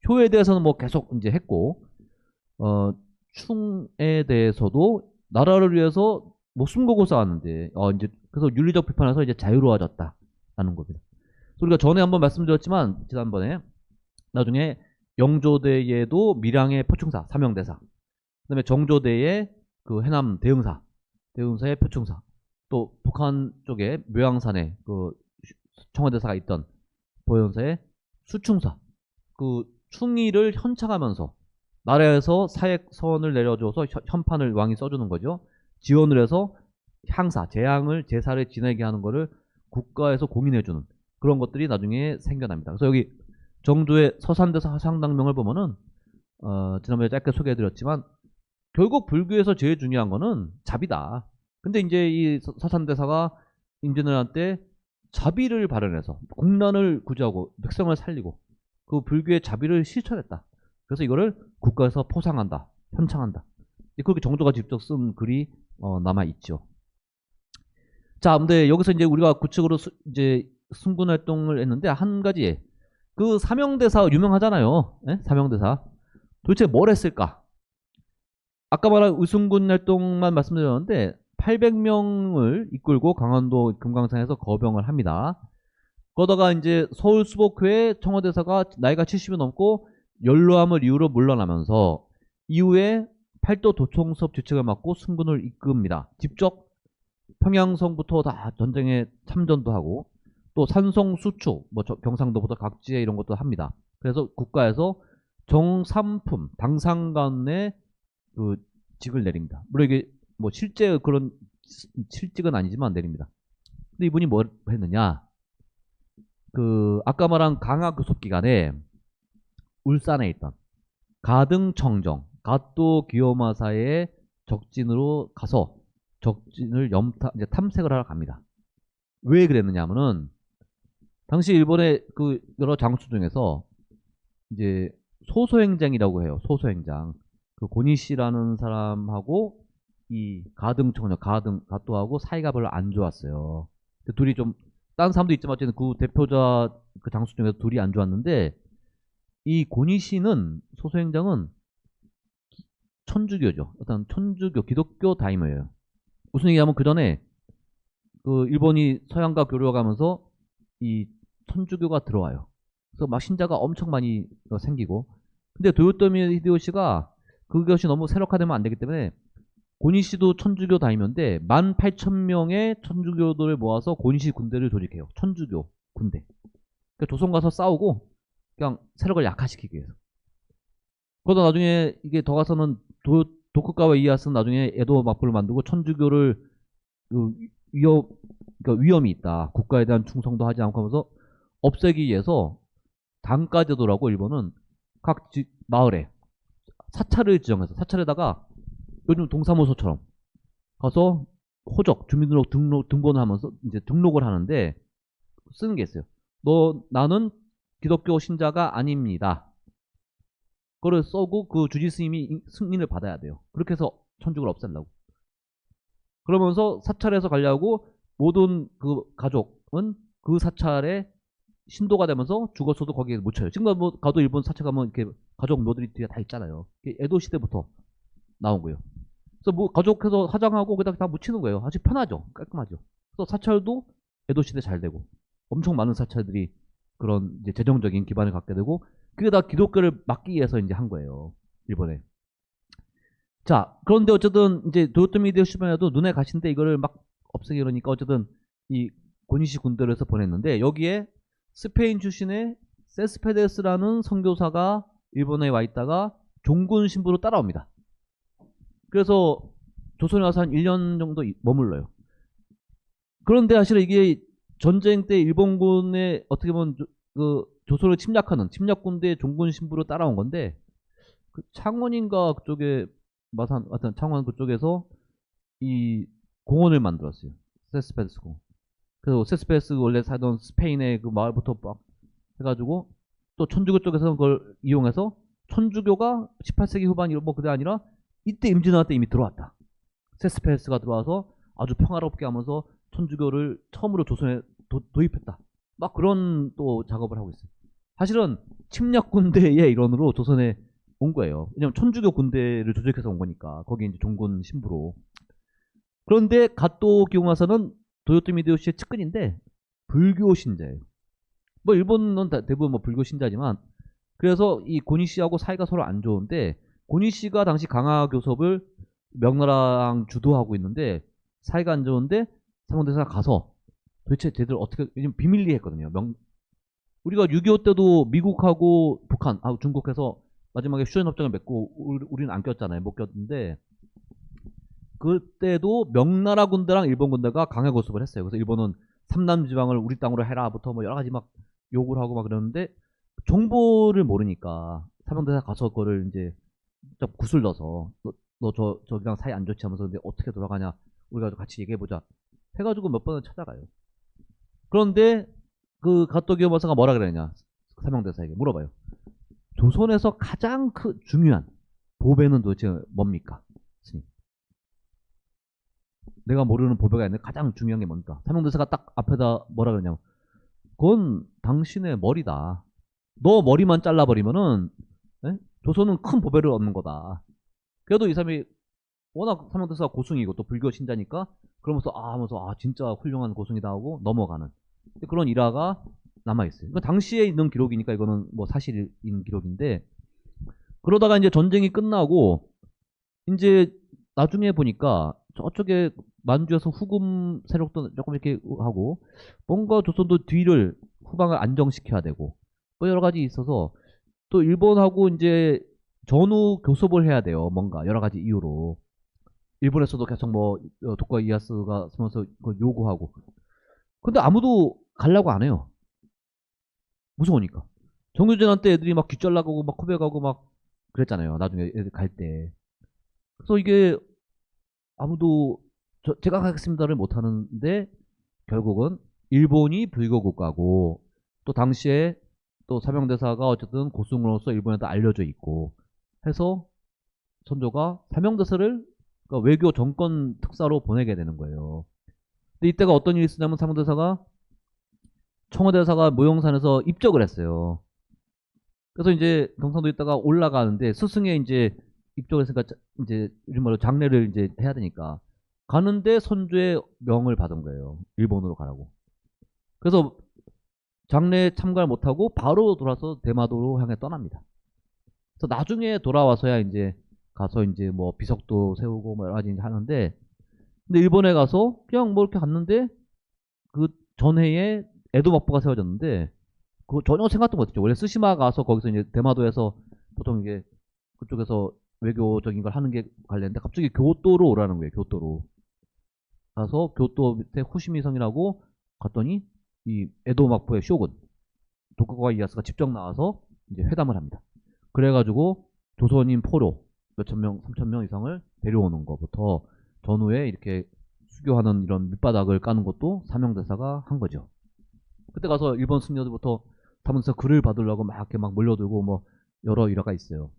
효에 대해서는 뭐 계속 이제 했고 충에 대해서도 나라를 위해서 목숨 걸고 싸웠는데 이제 그래서 윤리적 비판에서 이제 자유로워졌다라는 겁니다. 우리가 전에 한번 말씀드렸지만 지난번에 나중에 영조대에도 밀양의 표충사, 삼영대사, 그다음에 정조대에 그 해남 대흥사의 표충사, 또 북한 쪽에 묘양산에 그 청와대사가 있던 보현사의 수충사, 그 충의를 현창하면서 나라에서 사액선을 내려줘서 현판을 왕이 써주는 거죠. 지원을 해서 향사, 재앙을 제사를 지내게 하는 거를 국가에서 공인해주는 그런 것들이 나중에 생겨납니다. 그래서 여기 정조의 서산대사 화상당명을 보면은 지난번에 짧게 소개해드렸지만 결국 불교에서 제일 중요한 거는 자비다. 근데 이제 이 서산대사가 임진왜란 때 자비를 발현해서 국난을 구제하고 백성을 살리고 그 불교의 자비를 실천했다. 그래서 이거를 국가에서 포상한다, 현창한다. 그렇게 정조가 직접 쓴 글이 남아 있죠. 자, 근데 여기서 이제 우리가 구축으로 이제 승군 활동을 했는데 한 가지 그 사명대사 유명하잖아요. 네? 사명대사 도대체 뭘 했을까? 아까 말한 의승군 활동만 말씀드렸는데 800명을 이끌고 강원도 금강산에서 거병을 합니다. 그러다가 이제 서울 수복회에 청와대사가 나이가 70이 넘고 연로함을 이유로 물러나면서 이후에 팔도 도총섭 주책을 맡고 승군을 이끕니다. 직접 평양성부터 다 전쟁에 참전도 하고 또 산성 수축, 뭐 경상도부터 각지에 이런 것도 합니다. 그래서 국가에서 정삼품 당상관의 그 직을 내립니다. 물론 이게 뭐 실제 그런 실직은 아니지만 내립니다. 근데 이분이 뭘 했느냐? 그 아까 말한 강화 교섭 기간에 울산에 있던 가등청정 가또 기요마사의 적진으로 가서 적진을 이제 탐색을 하러 갑니다. 왜 그랬느냐면은 당시 일본의 그 여러 장수 중에서 이제 소소행장이라고 해요. 소소행장. 그 고니시라는 사람하고 이 가등청정 가또하고 사이가 별로 안 좋았어요. 둘이 좀 다른 사람도 있지만 어쨌든 그 대표자 그 장수 중에서 둘이 안 좋았는데 이 고니시는 소소행장은 천주교죠. 어떤 천주교 기독교 다이머예요. 무슨 얘기하면 그 전에 그 일본이 서양과 교류하면서 이 천주교가 들어와요. 그래서 막 신자가 엄청 많이 생기고 근데 도요토미 히데요시가 그것이 너무 세력화되면 안 되기 때문에 고니시도 천주교 다이머인데 18,000명의 천주교들을 모아서 고니시 군대를 조직해요. 천주교 군대. 그러니까 조선 가서 싸우고 그냥 세력을 약화시키기 위해서. 그러다 나중에 이게 더 가서는 도쿠가와 이에야스는 나중에 에도 막부를 만들고 천주교를 그 그러니까 위험이 있다. 국가에 대한 충성도 하지 않고 하면서 없애기 위해서 단가제도라고 일본은 각 마을에 사찰을 지정해서 사찰에다가 요즘 동사무소처럼 가서 호적, 주민등록 등본을 하면서 이제 등록을 하는데 쓰는 게 있어요. 나는 기독교 신자가 아닙니다. 그거를 써고 그 주지 스님이 승인을 받아야 돼요. 그렇게 해서 천주교를 없애려고. 그러면서 사찰에서 관리하고 모든 그 가족은 그 사찰에 신도가 되면서 죽었어도 거기에 묻혀요. 지금 뭐 가도 일본 사찰 가면 이렇게 가족 묘들이 뒤에 다 있잖아요. 에도 시대부터 나온 거예요. 그래서 뭐 가족해서 화장하고 그다음에 다 묻히는 거예요. 아주 편하죠. 깔끔하죠. 그래서 사찰도 에도 시대 잘 되고 엄청 많은 사찰들이 그런 이제 재정적인 기반을 갖게 되고 그게 다 기독교를 막기 위해서 이제 한 거예요. 일본에. 자, 그런데 어쨌든 이제 도요토미 히데요시만에도 눈에 가신데 이거를 막 없애기 그러니까 어쨌든 이 고니시 군대를 해서 보냈는데 여기에 스페인 출신의 세스페데스라는 선교사가 일본에 와 있다가 종군 신부로 따라옵니다. 그래서 조선에 와서 한 1년 정도 머물러요. 그런데 사실은 이게 전쟁 때 일본군에 어떻게 보면 그 조선을 침략하는 침략군대 종군 신부로 따라온 건데 그 창원인가 그쪽에 마산 하여튼 창원 그쪽에서 이 공원을 만들었어요. 세스페데스 공원. 그래서 세스페데스 원래 살던 스페인의 그 마을부터 막 해가지고 또 천주교 쪽에서 그걸 이용해서 천주교가 18세기 후반 뭐 그게 아니라 이때 임진왜란 때 이미 들어왔다. 세스페데스가 들어와서 아주 평화롭게 하면서 천주교를 처음으로 조선에 도입했다. 막 그런 또 작업을 하고 있어요. 사실은 침략 군대의 일원으로 조선에 온 거예요. 왜냐면 천주교 군대를 조직해서 온 거니까 거기 이제 종군 신부로. 그런데 가토 기요마사는 도요토미 히데요시의 측근인데 불교 신자예요. 뭐 일본은 대부분 뭐 불교 신자지만 그래서 이 고니씨하고 사이가 서로 안 좋은데 고니씨가 당시 강화 교섭을 명나라랑 주도하고 있는데 사이가 안 좋은데 삼원대사가 가서 도대체 쟤들 어떻게 비밀리에 했거든요. 우리가 6.25 때도 미국하고 북한, 중국해서 마지막에 휴전협정을 맺고 우리는 안 꼈잖아요. 못 꼈는데 그때도 명나라 군대랑 일본 군대가 강화 교섭을 했어요. 그래서 일본은 삼남 지방을 우리 땅으로 해라부터 뭐 여러 가지 막 욕을 하고 막 그러는데 정보를 모르니까 삼형대사 가서 그거를 이제 좀 구슬러서 너 저기랑 사이 안 좋지 하면서 근데 어떻게 돌아가냐 우리가 같이 얘기해보자 해가지고 몇 번을 찾아가요. 그런데 그 가토 기요마사가 뭐라 그랬냐 삼형대사에게 물어봐요. 조선에서 가장 중요한 보배는 도대체 뭡니까? 내가 모르는 보배가 있는데 가장 중요한 게 뭡니까? 삼형대사가 딱 앞에다 뭐라 그러냐면 그건 당신의 머리다. 너 머리만 잘라버리면은 조선은 큰 보배를 얻는 거다. 그래도 이 사람이 워낙 삼형대사가 고승이고 또 불교 신자니까 그러면서 하면서 진짜 훌륭한 고승이다 하고 넘어가는 그런 일화가 남아있어요. 그러니까 당시에 있는 기록이니까 이거는 뭐 사실인 기록인데 그러다가 이제 전쟁이 끝나고 이제 나중에 보니까 저쪽에 만주에서 후금 세력도 조금 이렇게 하고 뭔가 조선도 뒤를 후방을 안정시켜야 되고 뭐 여러 가지 있어서 또 일본하고 이제 전후 교섭을 해야 돼요. 뭔가 여러 가지 이유로 일본에서도 계속 뭐 도쿠가 이에야스가 서면서 요구하고 근데 아무도 가려고 안 해요. 무서우니까. 정유진한 때 애들이 막 뒷전락하고 막 코백하고 막 그랬잖아요. 나중에 애들 갈 때. 그래서 이게 아무도 제가 가겠습니다를 못 하는데 결국은 일본이 불교 국가고 또 당시에 또 사명대사가 어쨌든 고승으로서 일본에도 알려져 있고 해서 선조가 사명대사를 그러니까 외교 정권 특사로 보내게 되는 거예요. 근데 이때가 어떤 일이 있었냐면 사명대사가 청와대사가 모형산에서 입적을 했어요. 그래서 이제 경상도 있다가 올라가는데 스승에 이제 입적을 했으니까 이제 요즘 말로 장례를 이제 해야 되니까 가는데 선조의 명을 받은 거예요. 일본으로 가라고. 그래서 장례에 참가를 못하고 바로 돌아서 대마도로 향해 떠납니다. 그래서 나중에 돌아와서야 이제 가서 이제 뭐 비석도 세우고 뭐 여러 가지 하는데 근데 일본에 가서 그냥 뭐 이렇게 갔는데 그 전해에 에도 막부가 세워졌는데 그거 전혀 생각도 못했죠. 원래 스시마 가서 거기서 이제 대마도에서 보통 이게 그쪽에서 외교적인 걸 하는 게 관련인데 갑자기 교토로 오라는 거예요. 교토로 가서 교토 밑에 후시미성이라고 갔더니 이 에도 막부의 쇼군 도쿠가와 이에야스가 직접 나와서 이제 회담을 합니다. 그래가지고 조선인 포로 몇천 명, 3천 명 이상을 데려오는 것부터 전후에 이렇게 수교하는 이런 밑바닥을 까는 것도 사명대사가 한 거죠. 그때 가서 일본 승려들부터 하면서 글을 받으려고 막 이렇게 막 몰려들고 뭐 여러 일화가 있어요.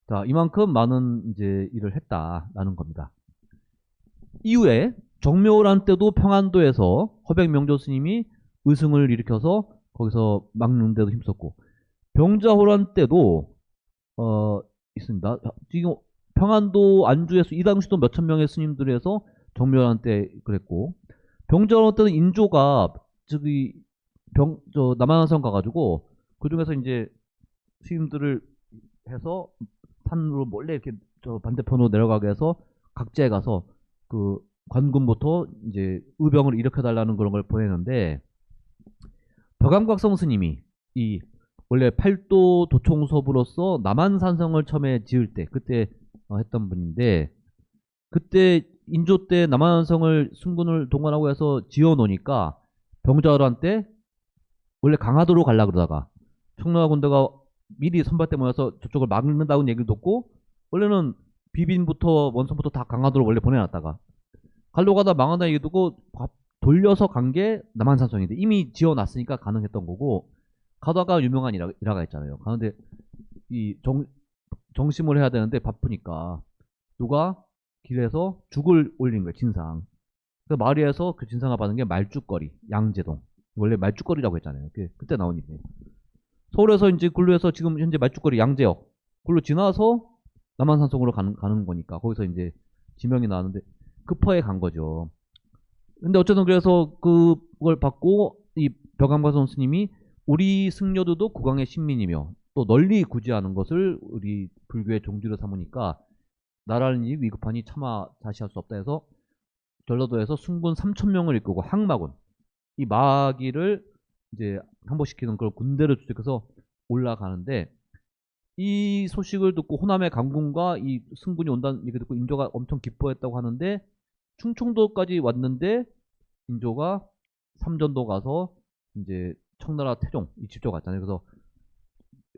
자, 이만큼 많은 이제 일을 했다라는 겁니다. 이후에 정묘호란 때도 평안도에서 허백명조 스님이 의승을 일으켜서 거기서 막는 데도 힘썼고, 병자호란 때도 있습니다. 지금 평안도 안주에서 이 당시도 몇천 명의 스님들이 해서 정묘호란 때 그랬고, 병자호란 때는 인조가 저기 남한산 가가지고 그 중에서 이제 스님들을 해서 산으로 몰래 이렇게 저 반대편으로 내려가게 해서 각지에 가서 그 관군부터 이제 의병을 일으켜달라는 그런 걸 보내는데, 벽암각성 스님이 이 원래 팔도 도총섭으로서 남한산성을 처음에 지을 때 그때 했던 분인데, 그때 인조 때 남한산성을 승군을 동원하고 해서 지어 놓으니까 병자호란 때 원래 강화도로 가려 그러다가 청나라 군대가 미리 선발대 모여서 저쪽을 막는다는 얘기를 듣고, 원래는 비빈부터 원선부터 다 강화도로 원래 보내놨다가 갈로 가다 망한다 얘기 듣고 돌려서 간 게 남한산성인데, 이미 지어놨으니까 가능했던 거고, 가다가 유명한 일화가 있잖아요. 가는데 이 정심을 해야 되는데 바쁘니까 누가 길에서 죽을 올린 거예요. 진상. 그래서 마을에서 그 진상을 받은 게 말죽거리 양재동, 원래 말죽거리라고 했잖아요. 그때 나온 일이에요. 서울에서 이제 근로해서 지금 현재 말죽거리 양재역 글로 지나서 남한산성으로 가는 거니까 거기서 이제 지명이 나왔는데 급하게 간 거죠. 근데 어쨌든 그래서 그걸 받고 이 벽암과선 스님이 우리 승려들도 국왕의 신민이며 또 널리 구제하는 것을 우리 불교의 종지로 삼으니까 나라는 이 위급하니 차마 다시 할 수 없다 해서 전라도에서 순군 3,000명을 이끌고 항마군, 이 마귀를 이제 항복시키는 그런 군대를 주축해서 올라가는데, 이 소식을 듣고 호남의 강군과 이 승군이 온다는 얘기 듣고 인조가 엄청 기뻐했다고 하는데, 충청도까지 왔는데 인조가 삼전도 가서 이제 청나라 태종 이 직접 갔잖아요. 그래서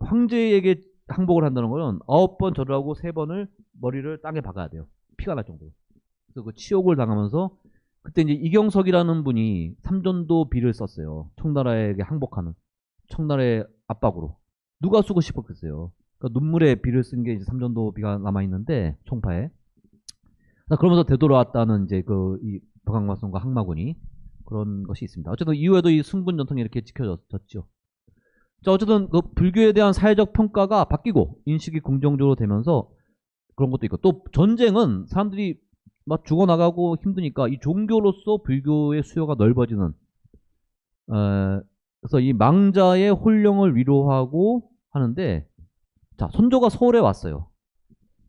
황제에게 항복을 한다는 거는 9번 절을 하고 3번을 머리를 땅에 박아야 돼요. 피가 날 정도로. 그래서 그 치욕을 당하면서 그때 이제 이경석이라는 분이 삼전도 비를 썼어요. 청나라에게 항복하는, 청나라의 압박으로. 누가 쓰고 싶었겠어요. 그러니까 눈물의 비를 쓴 게 이제 삼전도 비가 남아있는데, 총파에. 그러면서 되돌아왔다는 이제 이 벽암과성과 항마군이 그런 것이 있습니다. 어쨌든 이후에도 이 승군 전통이 이렇게 지켜졌죠. 자, 어쨌든 그 불교에 대한 사회적 평가가 바뀌고 인식이 긍정적으로 되면서 그런 것도 있고, 또 전쟁은 사람들이 막 죽어나가고 힘드니까 이 종교로서 불교의 수요가 넓어지는, 그래서 이 망자의 혼령을 위로하고 하는데, 자, 선조가 서울에 왔어요.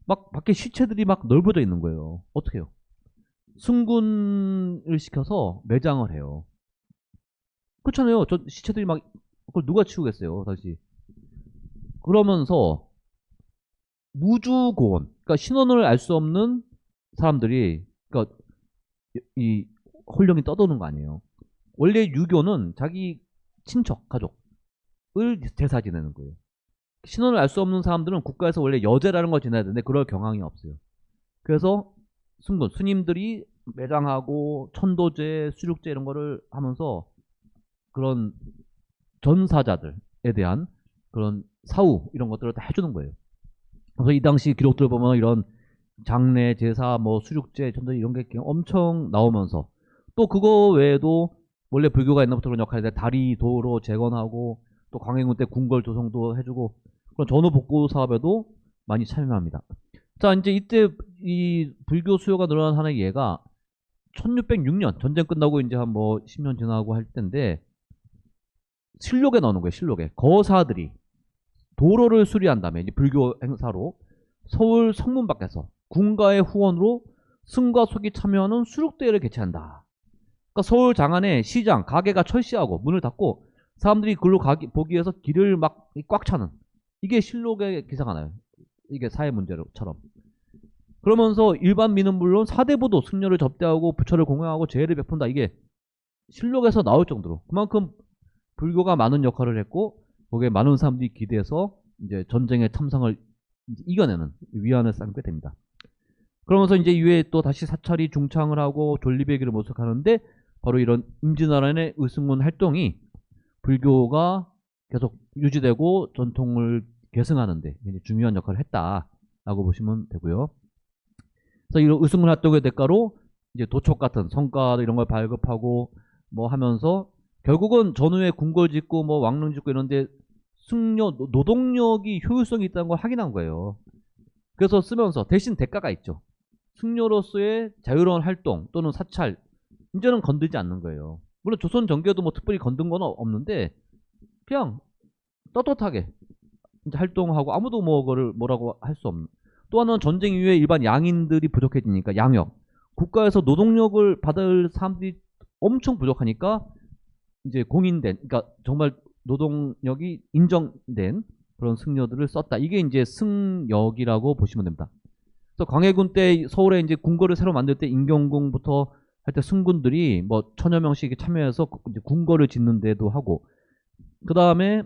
막 밖에 시체들이 막 넓어져 있는 거예요. 어떻게 해요? 승군을 시켜서 매장을 해요. 그렇잖아요. 저 시체들이 막, 그걸 누가 치우겠어요, 다시. 그러면서 무주고원, 그러니까 신원을 알 수 없는 사람들이, 그러니까 이 혼령이 떠도는 거 아니에요. 원래 유교는 자기 친척, 가족을 제사 지내는 거예요. 신원을 알 수 없는 사람들은 국가에서 원래 여제라는 걸 지내야 되는데 그럴 경향이 없어요. 그래서 승군, 스님들이 매장하고 천도제, 수륙제 이런 거를 하면서 그런 전사자들에 대한 그런 사후 이런 것들을 다 해주는 거예요. 그래서 이 당시 기록들 보면 이런 장례, 제사, 뭐 수륙제, 천도제 이런 게 엄청 나오면서, 또 그거 외에도 원래 불교가 옛날부터 그런 역할인데 다리, 도로 재건하고 또 광해군 때 궁궐 조성도 해주고 그런 전후 복구 사업에도 많이 참여합니다. 자, 이제 이때 이 불교 수요가 늘어난 하나의 예가 1606년 전쟁 끝나고 이제 한 뭐 10년 지나고 할 때인데, 실록에 나오는 거예요. 실록에 거사들이 도로를 수리한 다음에 이제 불교 행사로 서울 성문 밖에서 군가의 후원으로 승과 속이 참여하는 수륙대회를 개최한다. 그러니까 서울 장안에 시장, 가게가 철시하고 문을 닫고 사람들이 글로 보기 위해서 길을 막 꽉 차는, 이게 실록에 기사가 나요. 이게 사회 문제처럼. 그러면서 일반민은 물론 사대부도 승려를 접대하고 부처를 공양하고 제혜를 베푼다. 이게 실록에서 나올 정도로 그만큼 불교가 많은 역할을 했고, 거기에 많은 사람들이 기대해서 이제 전쟁의 참상을 이겨내는 위안을 쌓게 됩니다. 그러면서 이제 이후에 또 다시 사찰이 중창을 하고 존립의 길을 모색하는데, 바로 이런 임진왜란의 의승문 활동이 불교가 계속 유지되고 전통을 계승하는데 굉장히 중요한 역할을 했다라고 보시면 되고요. 그래서 이런 의승문 활동의 대가로 이제 도촉 같은 성과 이런 걸 발급하고 뭐 하면서 결국은 전후에 궁궐 짓고 뭐 왕릉 짓고 이런데 노동력이 효율성이 있다는 걸 확인한 거예요. 그래서 쓰면서 대신 대가가 있죠. 승려로서의 자유로운 활동 또는 사찰 이제는 건들지 않는 거예요. 물론 조선 정교도 뭐 특별히 건든 건 없는데 그냥 떳떳하게 이제 활동하고 아무도 뭐 그거를 뭐라고 할 수 없는. 또 하나는 전쟁 이후에 일반 양인들이 부족해지니까 양역 국가에서 노동력을 받을 사람들이 엄청 부족하니까 이제 공인된 그러니까 정말 노동력이 인정된 그런 승려들을 썼다. 이게 이제 승역이라고 보시면 됩니다. 그래서 광해군 때 서울에 이제 군거를 새로 만들 때 인경궁부터 할 때 승군들이 뭐 천여 명씩 참여해서 이제 군거를 짓는 데도 하고 그 다음에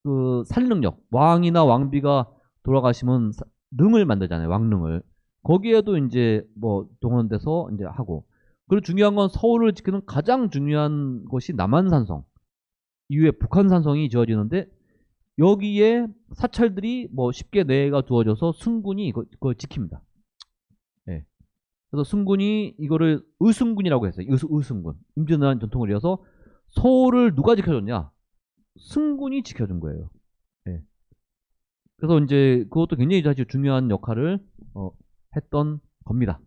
그 살릉역 왕이나 왕비가 돌아가시면 능을 만들잖아요. 왕릉을 거기에도 이제 뭐 동원돼서 이제 하고 그리고 중요한 건 서울을 지키는 가장 중요한 것이 남한산성 이후에 북한산성이 지어지는데 여기에 사찰들이 뭐 10개 내가 두어져서 승군이 그걸 지킵니다. 예. 그래서 승군이 이거를 의승군이라고 했어요. 의승군. 임진왜란 전통을 이어서 서울을 누가 지켜줬냐? 승군이 지켜준 거예요. 예. 그래서 이제 그것도 굉장히 사실 중요한 역할을 했던 겁니다.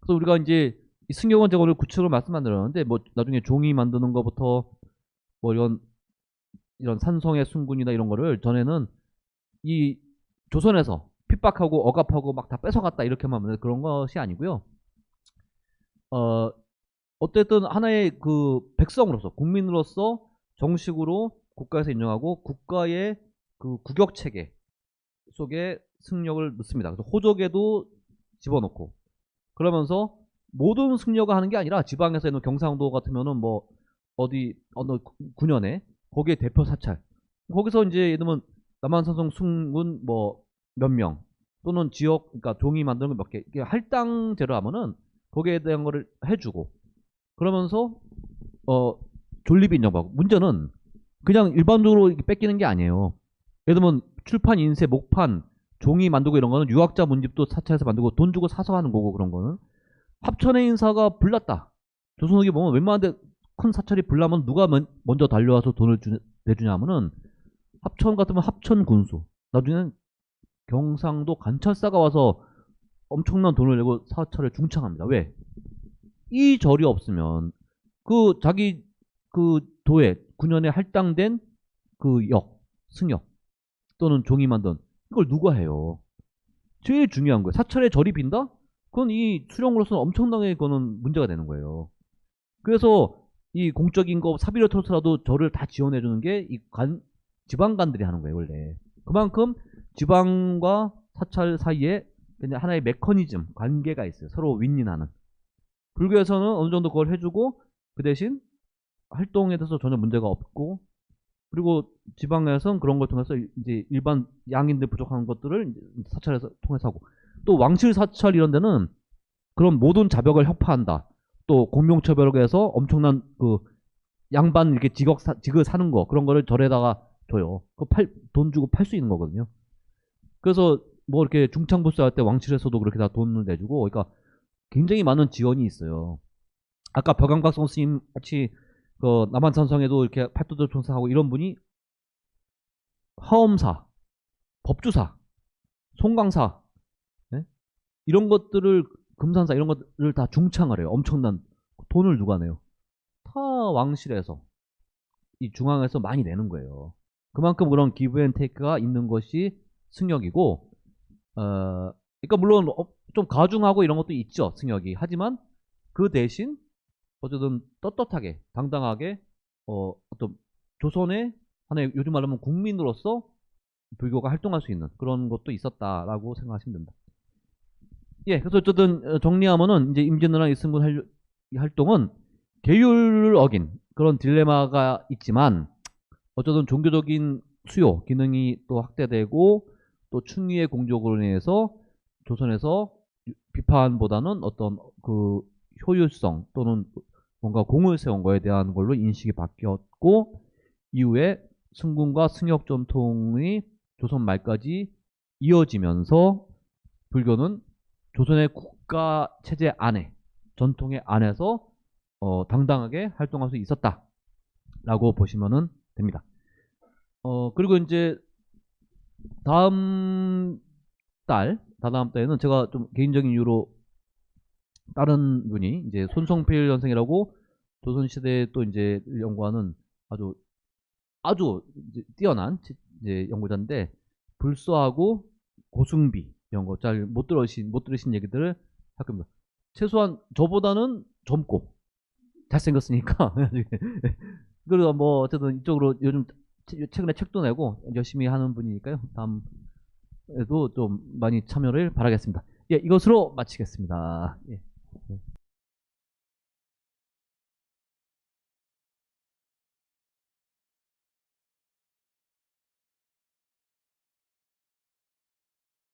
그래서 우리가 이제 이 승려원 제가 오늘 구체적으로 말씀 안 드렸는데 뭐 나중에 종이 만드는 것부터 뭐 이런 산성의 승군이나 이런 거를 전에는 이 조선에서 핍박하고 억압하고 막 다 뺏어갔다 이렇게만 하면 그런 것이 아니고요. 어쨌든 하나의 그 백성으로서 국민으로서 정식으로 국가에서 인정하고 국가의 그 국역 체계 속에 승려를 넣습니다. 그래서 호적에도 집어넣고 그러면서 모든 승려가 하는 게 아니라 지방에서 있는 경상도 같으면은 뭐 어디 어느 군현에 거기에 대표 사찰 거기서 이제 예를 들면 남한산성 승군 뭐 몇 명 또는 지역 그러니까 종이 만드는 거 몇 개 할당제로 하면은 거기에 대한 거를 해주고 그러면서 존립이 인정받고 문제는 그냥 일반적으로 이렇게 뺏기는 게 아니에요. 예를 들면 출판 인쇄 목판 종이 만들고 이런 거는 유학자 문집도 사찰에서 만들고 돈 주고 사서 하는 거고 그런 거는 합천의 인사가 불났다. 조선후기 보면 웬만한데 큰 사찰이 불나면 누가 먼저 달려와서 돈을 내주냐 하면은 합천 같으면 합천 군수 나중에는 경상도 관찰사가 와서 엄청난 돈을 내고 사찰을 중창합니다. 왜? 이 절이 없으면 그 자기 그 도에 군현에 할당된 그 승역 또는 종이 만든 이걸 누가 해요? 제일 중요한 거예요. 사찰에 절이 빈다? 그건 이 수령으로서는 엄청나게 그거는 문제가 되는 거예요. 그래서 이 공적인 거 사비를 털어서라도 절을 다 지원해주는 게 이 지방관들이 하는 거예요, 원래. 그만큼 지방과 사찰 사이에 그냥 하나의 메커니즘, 관계가 있어요. 서로 윈윈하는. 불교에서는 어느 정도 그걸 해주고 그 대신 활동에 대해서 전혀 문제가 없고 그리고 지방에서는 그런 걸 통해서 이제 일반 양인들 부족한 것들을 사찰에서 통해서 하고 또 왕실 사찰 이런 데는 그런 모든 자벽을 협파한다. 또 공명처벌에서 엄청난 그 양반 이렇게 직을 사는 거 그런 거를 절에다가 줘요. 돈 주고 팔 수 있는 거거든요. 그래서 뭐 이렇게 중창부수 할 때 왕실에서도 그렇게 다 돈을 내주고 그러니까 굉장히 많은 지원이 있어요. 아까 벽양박성 스님 같이 그 남한산성에도 이렇게 팔도도 총사하고 이런 분이 화엄사, 법주사, 송강사 네? 이런 것들을 금산사 이런 것들을 다 중창을 해요. 엄청난 돈을 누가 내요? 다 왕실에서 이 중앙에서 많이 내는 거예요. 그만큼 그런 기브 앤 테이크가 있는 것이 승역이고 그러니까 물론 좀 가중하고 이런 것도 있죠. 승역이. 하지만 그 대신 어쨌든 떳떳하게 당당하게 어떤 조선의 하나의 요즘 말하면 국민으로서 불교가 활동할 수 있는 그런 것도 있었다라고 생각하시면 됩니다. 예, 그래서 어쨌든 정리하면은 이제 임진왜란 이승군 활동은 계율을 어긴 그런 딜레마가 있지만 어쨌든 종교적인 수요 기능이 또 확대되고 또 충의의 공적으로 인해서 조선에서 비판보다는 어떤 그 효율성 또는 뭔가 공을 세운 거에 대한 걸로 인식이 바뀌었고 이후에 승군과 승역 전통이 조선 말까지 이어지면서 불교는 조선의 국가 체제 안에, 전통의 안에서 당당하게 활동할 수 있었다라고 보시면 됩니다. 그리고 이제 다다음 달에는 제가 좀 개인적인 이유로 다른 분이 이제 손성필 선생이라고 조선시대에 또 이제 연구하는 아주 이제 뛰어난 이제 연구자인데, 불소하고 고승비 이런 거 잘 못 들으신 얘기들을 할 겁니다. 최소한 저보다는 젊고 잘생겼으니까. 그리고 뭐 어쨌든 이쪽으로 요즘 최근에 책도 내고 열심히 하는 분이니까요. 다음에도 좀 많이 참여를 바라겠습니다. 예, 이것으로 마치겠습니다. 예.